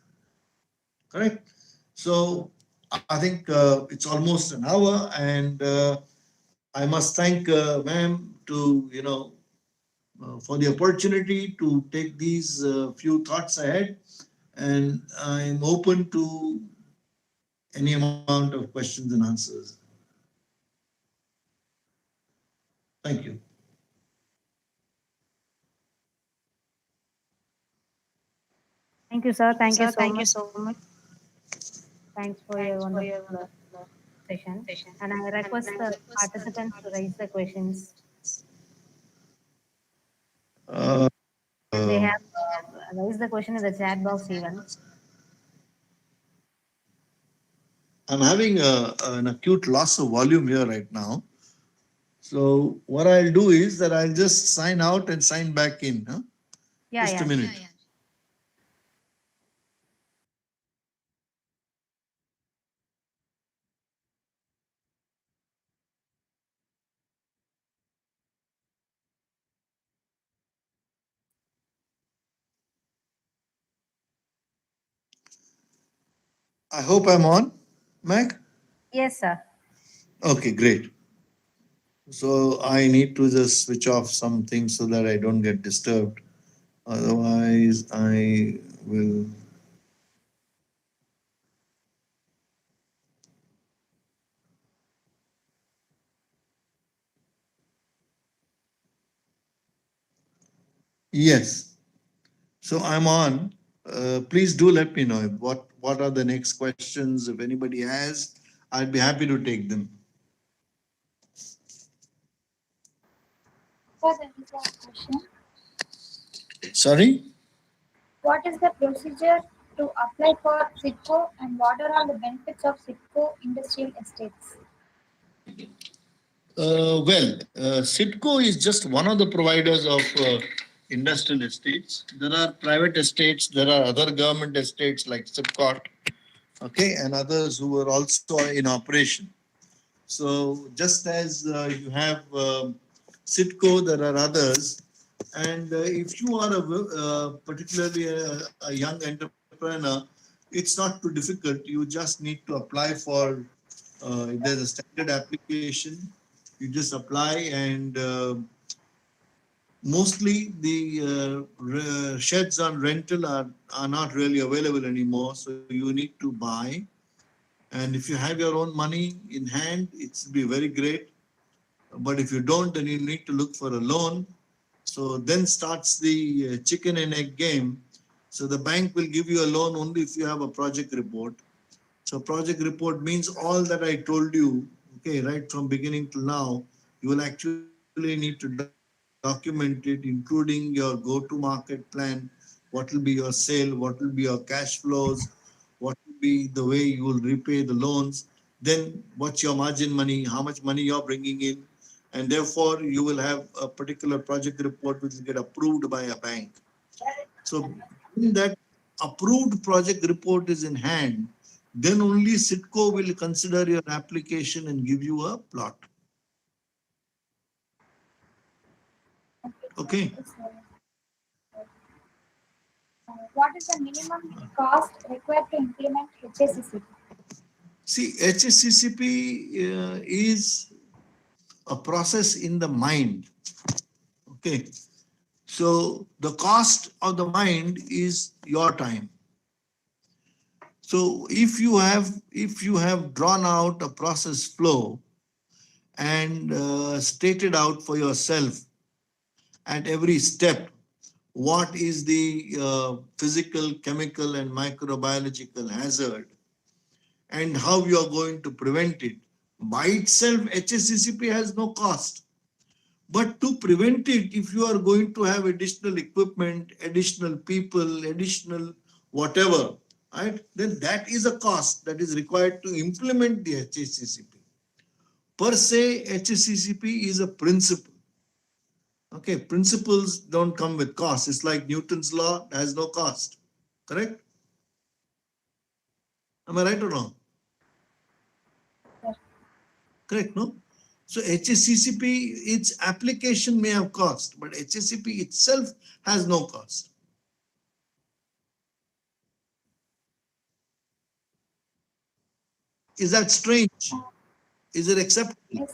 Correct? So I think it's almost an hour, and I must thank ma'am to, for the opportunity to take these few thoughts ahead, and I'm open to any amount of questions and answers. Thank you. Thank you, sir. Thank you Sir, so thank you much. so much. Thanks for your Thanks for wonderful your wonderful session. session. And I And request I the request the participants to raise the participants. questions. Uh, They uh, have raised the question in the chat box even. I'm having an acute loss of volume here right now. So what I'll do is that I'll just sign out and sign back in. Huh? Yeah, Just a yeah. minute. I hope I'm on, Mac. Yes, sir. Okay, great. So I need to just switch off something so that I don't get disturbed. Otherwise, I will. Yes. So I'm on. Please do let me know what are the next questions. If anybody has, I'd be happy to take them. So there is a question. Sorry. What is the procedure to apply for SIDCO and what are all the benefits of SIDCO industrial estates? Sitco is just one of the providers of industrial estates. There are private estates, there are other government estates like SIPCOT, okay, and others who are also in operation. So just as you have Sitco, there are others. And if you are particularly a young entrepreneur, it's not too difficult. You just need to apply for, if there's a standard application, you just apply and mostly the sheds on rental are not really available anymore. So you need to buy. And if you have your own money in hand, it's be very great. But if you don't, then you need to look for a loan. So then starts the chicken and egg game. So the bank will give you a loan only if you have a project report. So project report means all that I told you, okay, right from beginning to now, you will actually need to document it, including your go-to-market plan, what will be your sale, what will be your cash flows, what will be the way you will repay the loans, then what's your margin money, how much money you're bringing in, and therefore you will have a particular project report which will get approved by a bank. So when that approved project report is in hand, then only Sitco will consider your application and give you a plot. Okay. Yes, what is the minimum cost required to implement HACCP? See, HACCP is a process in the mind. Okay. So the cost of the mind is your time. So if you have drawn out a process flow and stated out for yourself at every step what is the physical, chemical, and microbiological hazard and how you are going to prevent it. By itself, HACCP has no cost. But to prevent it, if you are going to have additional equipment, additional people, additional whatever, right, then that is a cost that is required to implement the HACCP. Per se, HACCP is a principle. Okay, principles don't come with cost. It's like Newton's law has no cost. Correct? Am I right or wrong? Yes, Correct, no? So HACCP, its application may have cost, but HACCP itself has no cost. Is that strange? Is it acceptable? yes,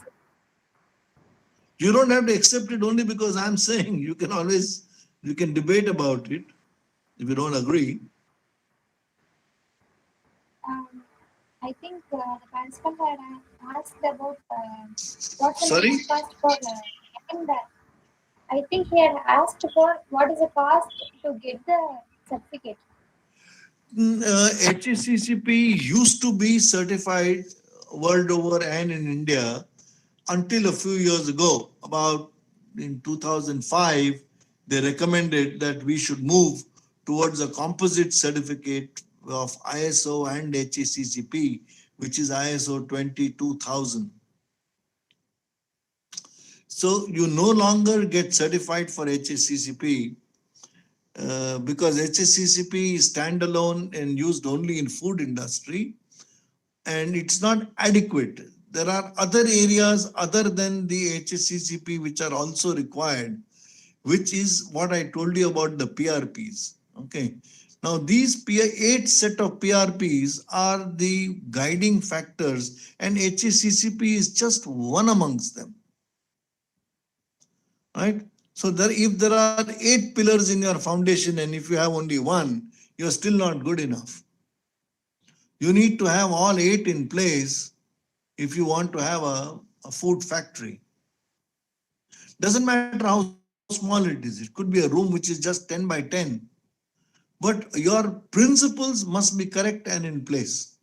You don't have to accept it only because I'm saying. You can debate about it if you don't agree. um, I think the participant had asked about what's the Sorry? minimum cost for getting the. I think he had asked for what is the cost to get the certificate. HACCP used to be certified world over and in India until a few years ago. About in 2005, they recommended that we should move towards a composite certificate of ISO and HACCP, which is ISO 22000. So you no longer get certified for HACCP because HACCP is standalone and used only in food industry, and it's not adequate. There are other areas other than the HACCP which are also required, which is what I told you about the PRPs. Okay. Now these 8 set of PRPs are the guiding factors, and HACCP is just one amongst them. Right? So if there are 8 pillars in your foundation and if you have only one, you're still not good enough. You need to have all 8 in place if you want to have a food factory. Doesn't matter how small it is. It could be a room which is just 10 by 10. But your principles must be correct and in place.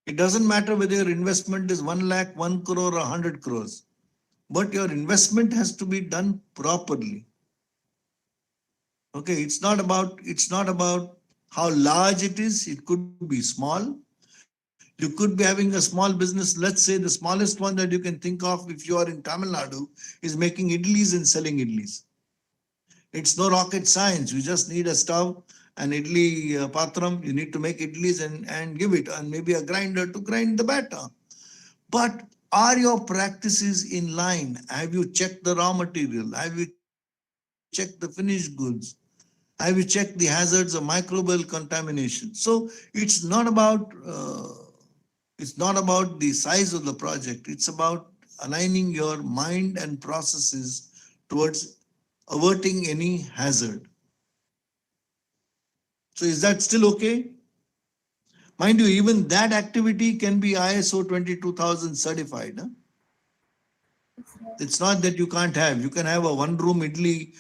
It doesn't matter whether your investment is 1 lakh, 1 crore, or 100 crores. But your investment has to be done properly. Okay, it's not about how large it is. It could be small. You could be having a small business. Let's say the smallest one that you can think of if you are in Tamil Nadu is making idlis and selling idlis. It's no rocket science. You just need a stove, an idli patram. You need to make idlis and give it, and maybe a grinder to grind the batter. But are your practices in line? Have you checked the raw material? Have you checked the finished goods? Have you checked the hazards of microbial contamination? So it's not about the size of the project. It's about aligning your mind and processes towards averting any hazard. So is that still okay? Mind you, even that activity can be ISO 22000 certified. Huh? It's not that you can't have. You can have a one-room idli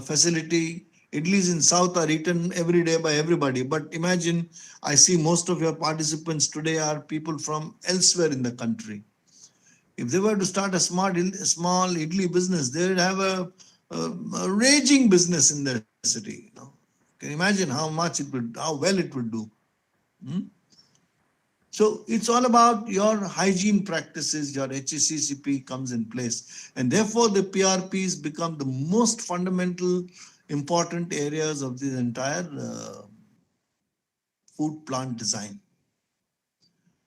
facility. Idlis in South are eaten every day by everybody. But imagine, I see most of your participants today are people from elsewhere in the country. If they were to start a small idli business, they would have a raging business in their city. You know? Can you imagine how well it would do? Hmm? So it's all about your hygiene practices, your HACCP comes in place. And therefore the PRPs become the most fundamental, important areas of the entire food plant design.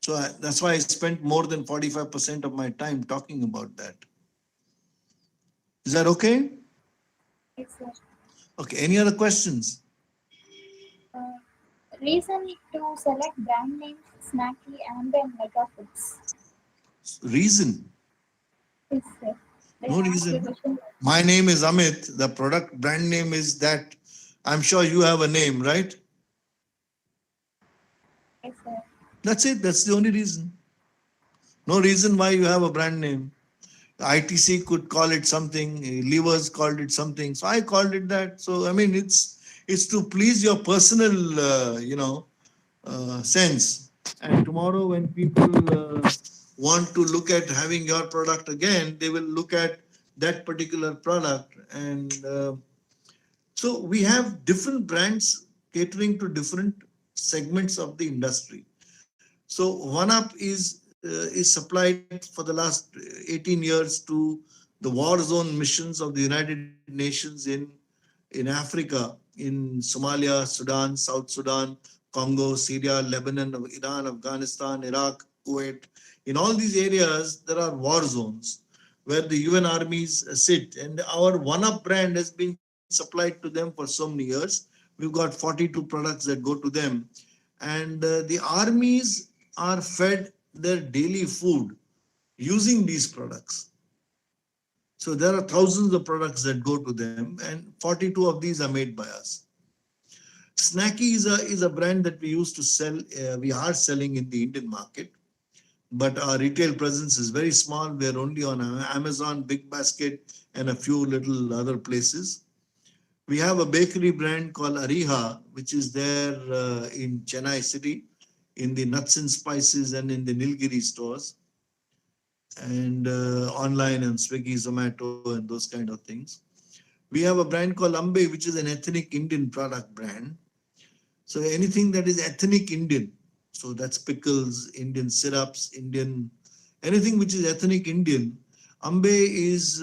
So that's why I spent more than 45% of my time talking about that. Is that okay? Yes, sir. Okay, any other questions? Uh, Reason to select brand names Snacky and then Mega Foods. Reason? Yes, sir. They No ask you reason. question. My name is Amit. The product brand name is that. I'm sure you have a name, right? Yes, sir. That's it. That's the only reason. No reason why you have a brand name. ITC could call it something. Levers called it something. So I called it that. So I mean, it's to please your personal, sense. And tomorrow, when people want to look at having your product again, they will look at that particular product. And so we have different brands catering to different segments of the industry. So OneUp is supplied for the last 18 years to the war zone missions of the United Nations in Africa, in Somalia, Sudan, South Sudan, Congo, Syria, Lebanon, Iran, Afghanistan, Iraq, Kuwait. In all these areas, there are war zones where the UN armies sit, and our OneUp brand has been supplied to them for so many years. We've got 42 products that go to them, and the armies are fed their daily food using these products. So there are thousands of products that go to them, and 42 of these are made by us. Snacky is a brand that we used to sell. We are selling in the Indian market, but our retail presence is very small. We are only on Amazon, Big Basket, and a few little other places. We have a bakery brand called Ariha, which is there in Chennai city, in the nuts and spices and in the Nilgiri stores, and online and Swiggy, Zomato, and those kind of things. We have a brand called Ambe, which is an ethnic Indian product brand. So anything that is ethnic Indian, so that's pickles, Indian syrups, Indian, anything which is ethnic Indian. Ambe is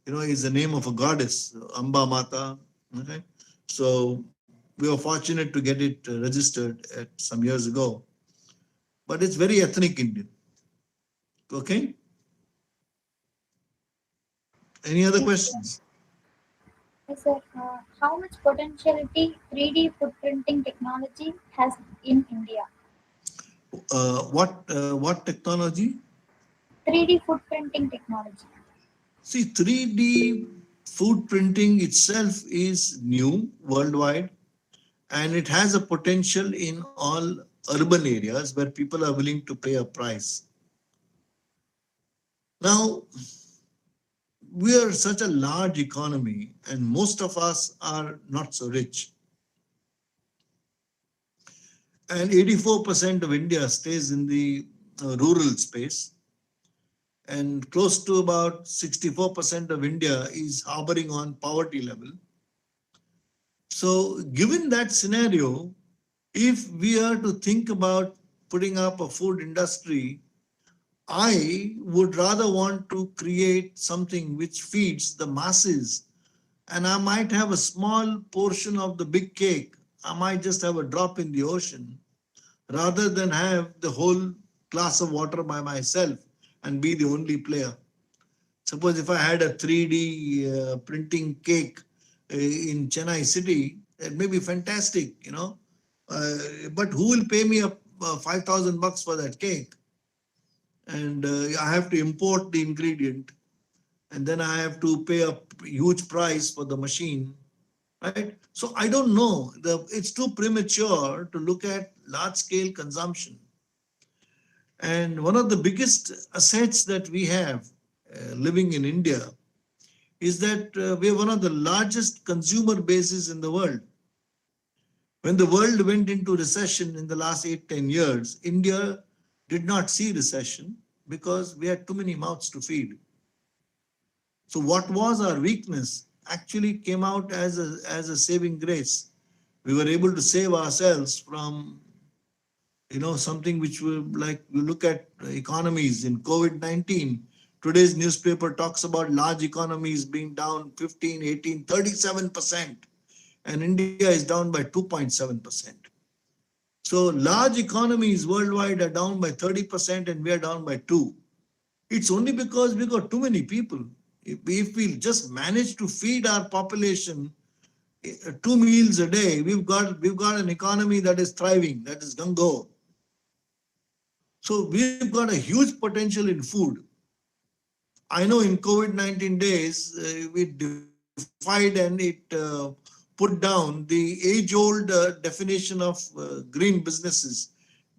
is the name of a goddess, Amba Mata. Okay, so we were fortunate to get it registered at some years ago, but it's very ethnic Indian. Okay, any other Yes, sir. questions? Yes, sir. How much potentiality 3D footprinting technology has in India? What technology? 3D footprinting technology. See, 3D food printing itself is new worldwide, and it has a potential in all urban areas where people are willing to pay a price. Now, we are such a large economy, and most of us are not so rich. And 84% of India stays in the rural space, and close to about 64% of India is harboring on poverty level. So, given that scenario, if we are to think about putting up a food industry, I would rather want to create something which feeds the masses, and I might have a small portion of the big cake. I might just have a drop in the ocean rather than have the whole glass of water by myself and be the only player. Suppose if I had a 3D printing cake in Chennai city, it may be fantastic. But who will pay me 5,000 bucks for that cake? And I have to import the ingredient, and then I have to pay a huge price for the machine, right? So I don't know. It's too premature to look at large scale consumption. And one of the biggest assets that we have living in India is that we are one of the largest consumer bases in the world. When the world went into recession in the last 8-10 years, India did not see recession because we had too many mouths to feed. So what was our weakness actually came out as a saving grace. We were able to save ourselves from something which we like. We look at economies in COVID-19. Today's newspaper talks about large economies being down 15, 18, 37%, and India is down by 2.7%. So large economies worldwide are down by 30% and we are down by 2. It's only because we got too many people. If we just manage to feed our population 2 meals a day, we've got an economy that is thriving, that is gung-ho. So we've got a huge potential in food. I know in COVID-19 days, it defied and it put down the age-old definition of green businesses.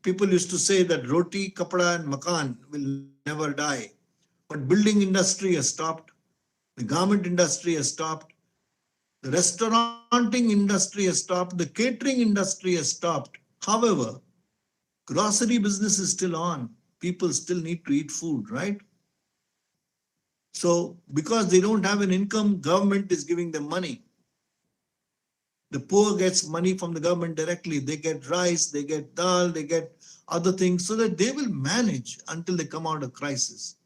People used to say that roti, kapda, and makan will never die. But building industry has stopped. The garment industry has stopped. The restauranting industry has stopped. The catering industry has stopped. However, grocery business is still on. People still need to eat food, right? So because they don't have an income, government is giving them money. The poor gets money from the government directly. They get rice, they get dal, they get other things so that they will manage until they come out of crisis.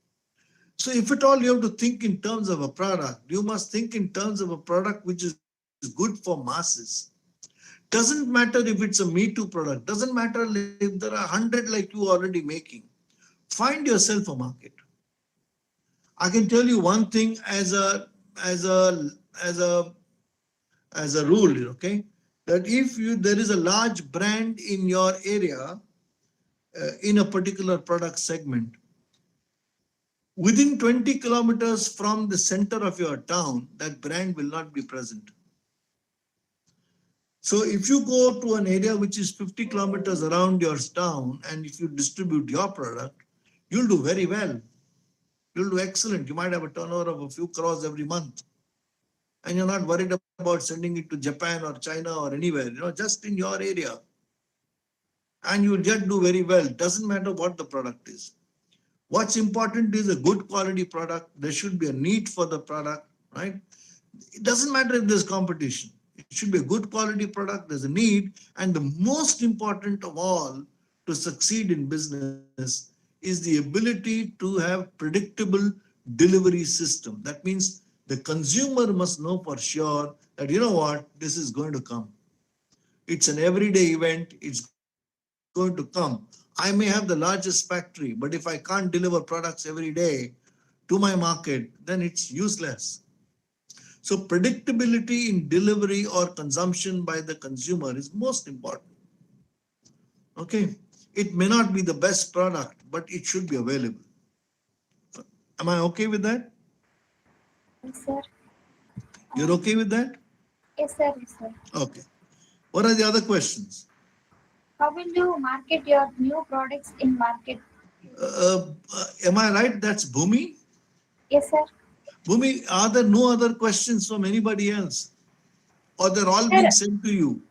So if at all you have to think in terms of a product, you must think in terms of a product which is good for masses. Doesn't matter if it's a Me Too product. Doesn't matter if there are 100 like you already making. Find yourself a market. I can tell you one thing as a as a as a rule, okay? That if there is a large brand in your area in a particular product segment, within 20 kilometers from the center of your town, that brand will not be present. So if you go to an area which is 50 kilometers around your town, and if you distribute your product, you'll do very well. You'll do excellent. You might have a turnover of a few crores every month. And you're not worried about sending it to Japan or China or anywhere, just in your area. And you'll just do very well. Doesn't matter what the product is. What's important is a good quality product. There should be a need for the product, right? It doesn't matter if there's competition. It should be a good quality product. There's a need. And the most important of all to succeed in business is the ability to have predictable delivery system. That means the consumer must know for sure that, you know what, this is going to come. It's an everyday event. It's going to come. I may have the largest factory, but if I can't deliver products every day to my market, then it's useless. So predictability in delivery or consumption by the consumer is most important. Okay. It may not be the best product, but it should be available. Am I okay with that? Yes, sir. You're okay with that? Yes, sir. Yes, sir. Okay. What are the other questions? How will you market your new products in market? Am I right? That's Bhumi? Yes, sir. Bhumi, are there no other questions from anybody else? Or they're all Sir, being sent to you?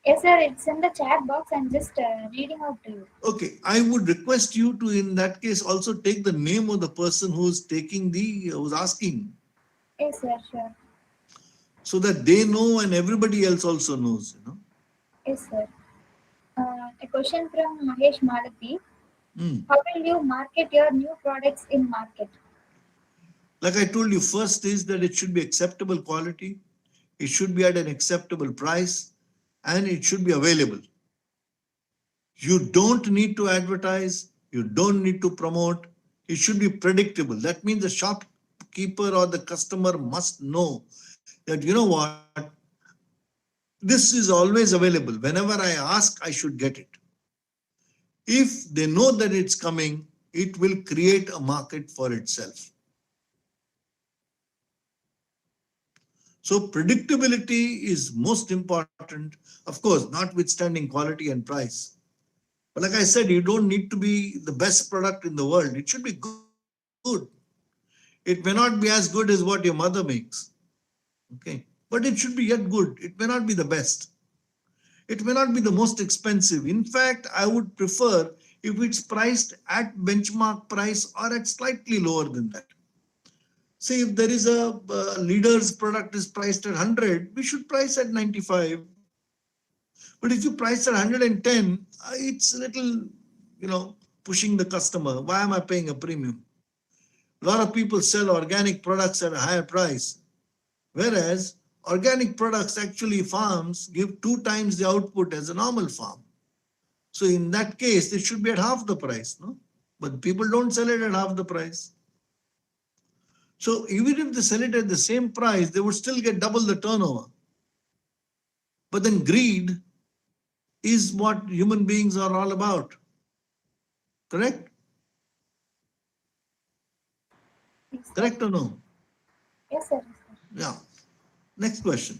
yes, sir. It's in the chat box. I'm just reading out to you. Okay, I would request you to, in that case, also take the name of the person who's asking, Yes, sir. Sure. so that they know and everybody else also knows, Yes, sir. A question from Mahesh Malati. Hmm. How will you market your new products in market? Like I told you, first is that it should be acceptable quality, it should be at an acceptable price, and it should be available. You don't need to advertise, you don't need to promote, it should be predictable. That means the shopkeeper or the customer must know that, you know what, this is always available. Whenever I ask, I should get it. If they know that it's coming, it will create a market for itself. So predictability is most important, of course, notwithstanding quality and price. But like I said, you don't need to be the best product in the world. It should be good. It may not be as good as what your mother makes. Okay. But it should be yet good. It may not be the best. It may not be the most expensive. In fact, I would prefer if it's priced at benchmark price or at slightly lower than that. Say if there is a leader's product is priced at 100, we should price at 95. But if you price at 110, it's a little, pushing the customer. Why am I paying a premium? A lot of people sell organic products at a higher price, whereas organic products, actually farms give 2 times the output as a normal farm. So in that case, it should be at half the price, no? But people don't sell it at half the price. So even if they sell it at the same price, they would still get double the turnover. But then greed is what human beings are all about. Correct? Yes, sir. Correct or no? Yes, sir. Yeah. Next question.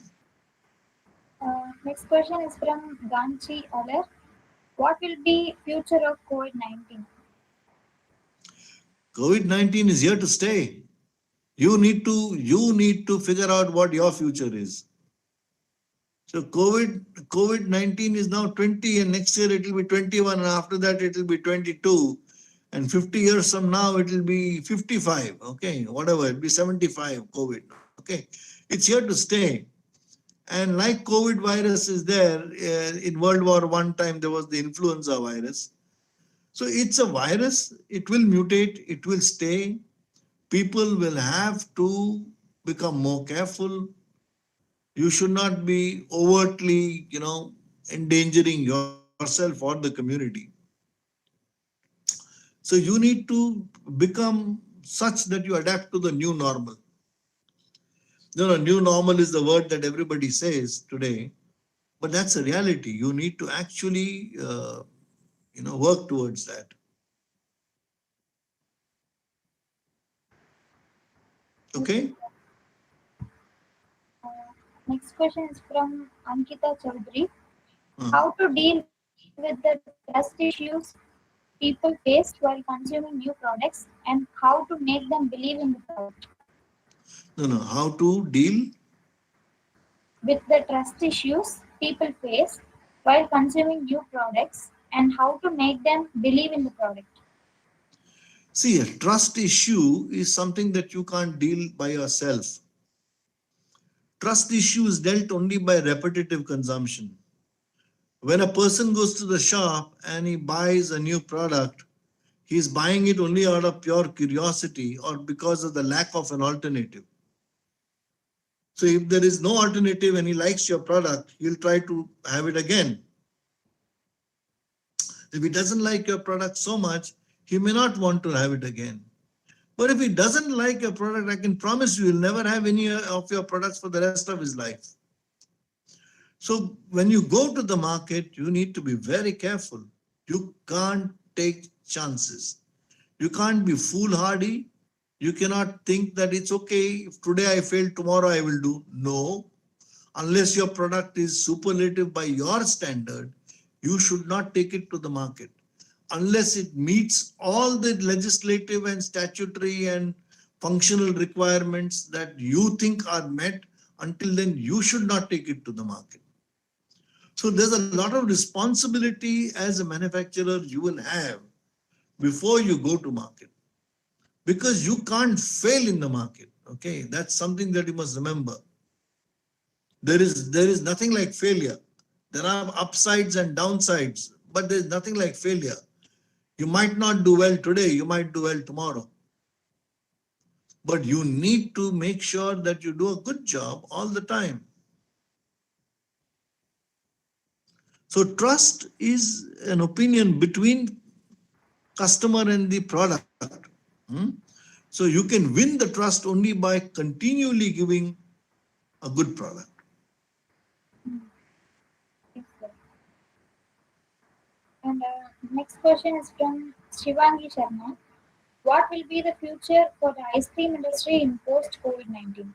Next question is from Ganchi Aler. What will be future of COVID-19? COVID-19 is here to stay. You need to figure out what your future is. So COVID-19 is now 20, and next year it will be 21, and after that it will be 22, and 50 years from now it will be 55. Okay, whatever, it will be 75 COVID. Okay, it's here to stay. And like COVID virus is there, in World War I time there was the influenza virus. So it's a virus, it will mutate, it will stay. People will have to become more careful. You should not be overtly, endangering yourself or the community. So you need to become such that you adapt to the new normal. New normal is the word that everybody says today, but that's a reality. You need to actually, work towards that. Okay? Uh, Next question is from Ankita Chaudhary. Uh, How to deal with the trust issues people face while consuming new products and how to make them believe in the product? no, how to deal? With the trust issues people face while consuming new products and how to make them believe in the product. See, a trust issue is something that you can't deal by yourself. Trust issue is dealt only by repetitive consumption. When a person goes to the shop and he buys a new product, he's buying it only out of pure curiosity or because of the lack of an alternative. So if there is no alternative and he likes your product, he'll try to have it again. If he doesn't like your product so much, he may not want to have it again. But if he doesn't like your product, I can promise you he'll never have any of your products for the rest of his life. So when you go to the market, you need to be very careful. You can't take chances. You can't be foolhardy. You cannot think that it's okay. If today I fail, tomorrow I will do. No. Unless your product is superlative by your standard, you should not take it to the market. Unless it meets all the legislative and statutory and functional requirements that you think are met, until then you should not take it to the market. So there's a lot of responsibility as a manufacturer you will have before you go to market, because you can't fail in the market. Okay, that's something that you must remember. There is nothing like failure. There are upsides and downsides, but there's nothing like failure. You might not do well today, you might do well tomorrow. But you need to make sure that you do a good job all the time. So trust is an opinion between customer and the product. So you can win the trust only by continually giving a good product. Yes, sir. And next question is from Shivangi Sharma. What will be the future for the ice cream industry in post COVID-19?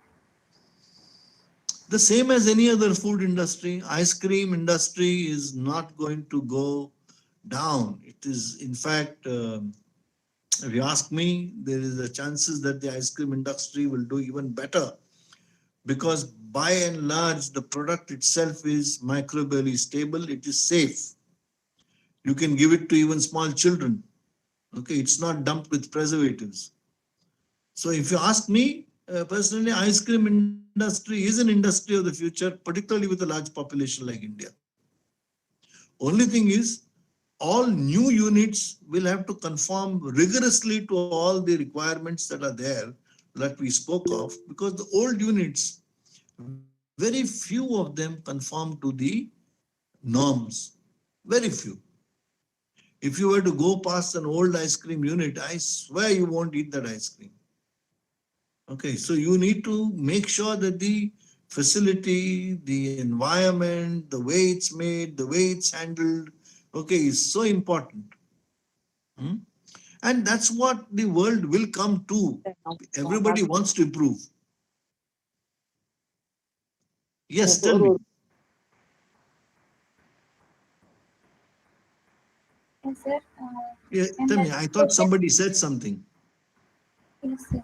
The same as any other food industry, ice cream industry is not going to go down. It is, in fact, if you ask me, there is a chances that the ice cream industry will do even better, because by and large, the product itself is microbially stable. It is safe. You can give it to even small children. Okay, it's not dumped with preservatives. So if you ask me, personally, ice cream industry is an industry of the future, particularly with a large population like India. Only thing is, all new units will have to conform rigorously to all the requirements that are there that we spoke of, because the old units, very few of them conform to the norms. Very few. If you were to go past an old ice cream unit, I swear you won't eat that ice cream. Okay, so you need to make sure that the facility, the environment, the way it's made, the way it's handled, okay, is so important. And that's what the world will come to. Everybody wants to improve. Yes, tell me. Yes, sir. Yeah, And tell the me. I next thought question, somebody said something. yes, sir.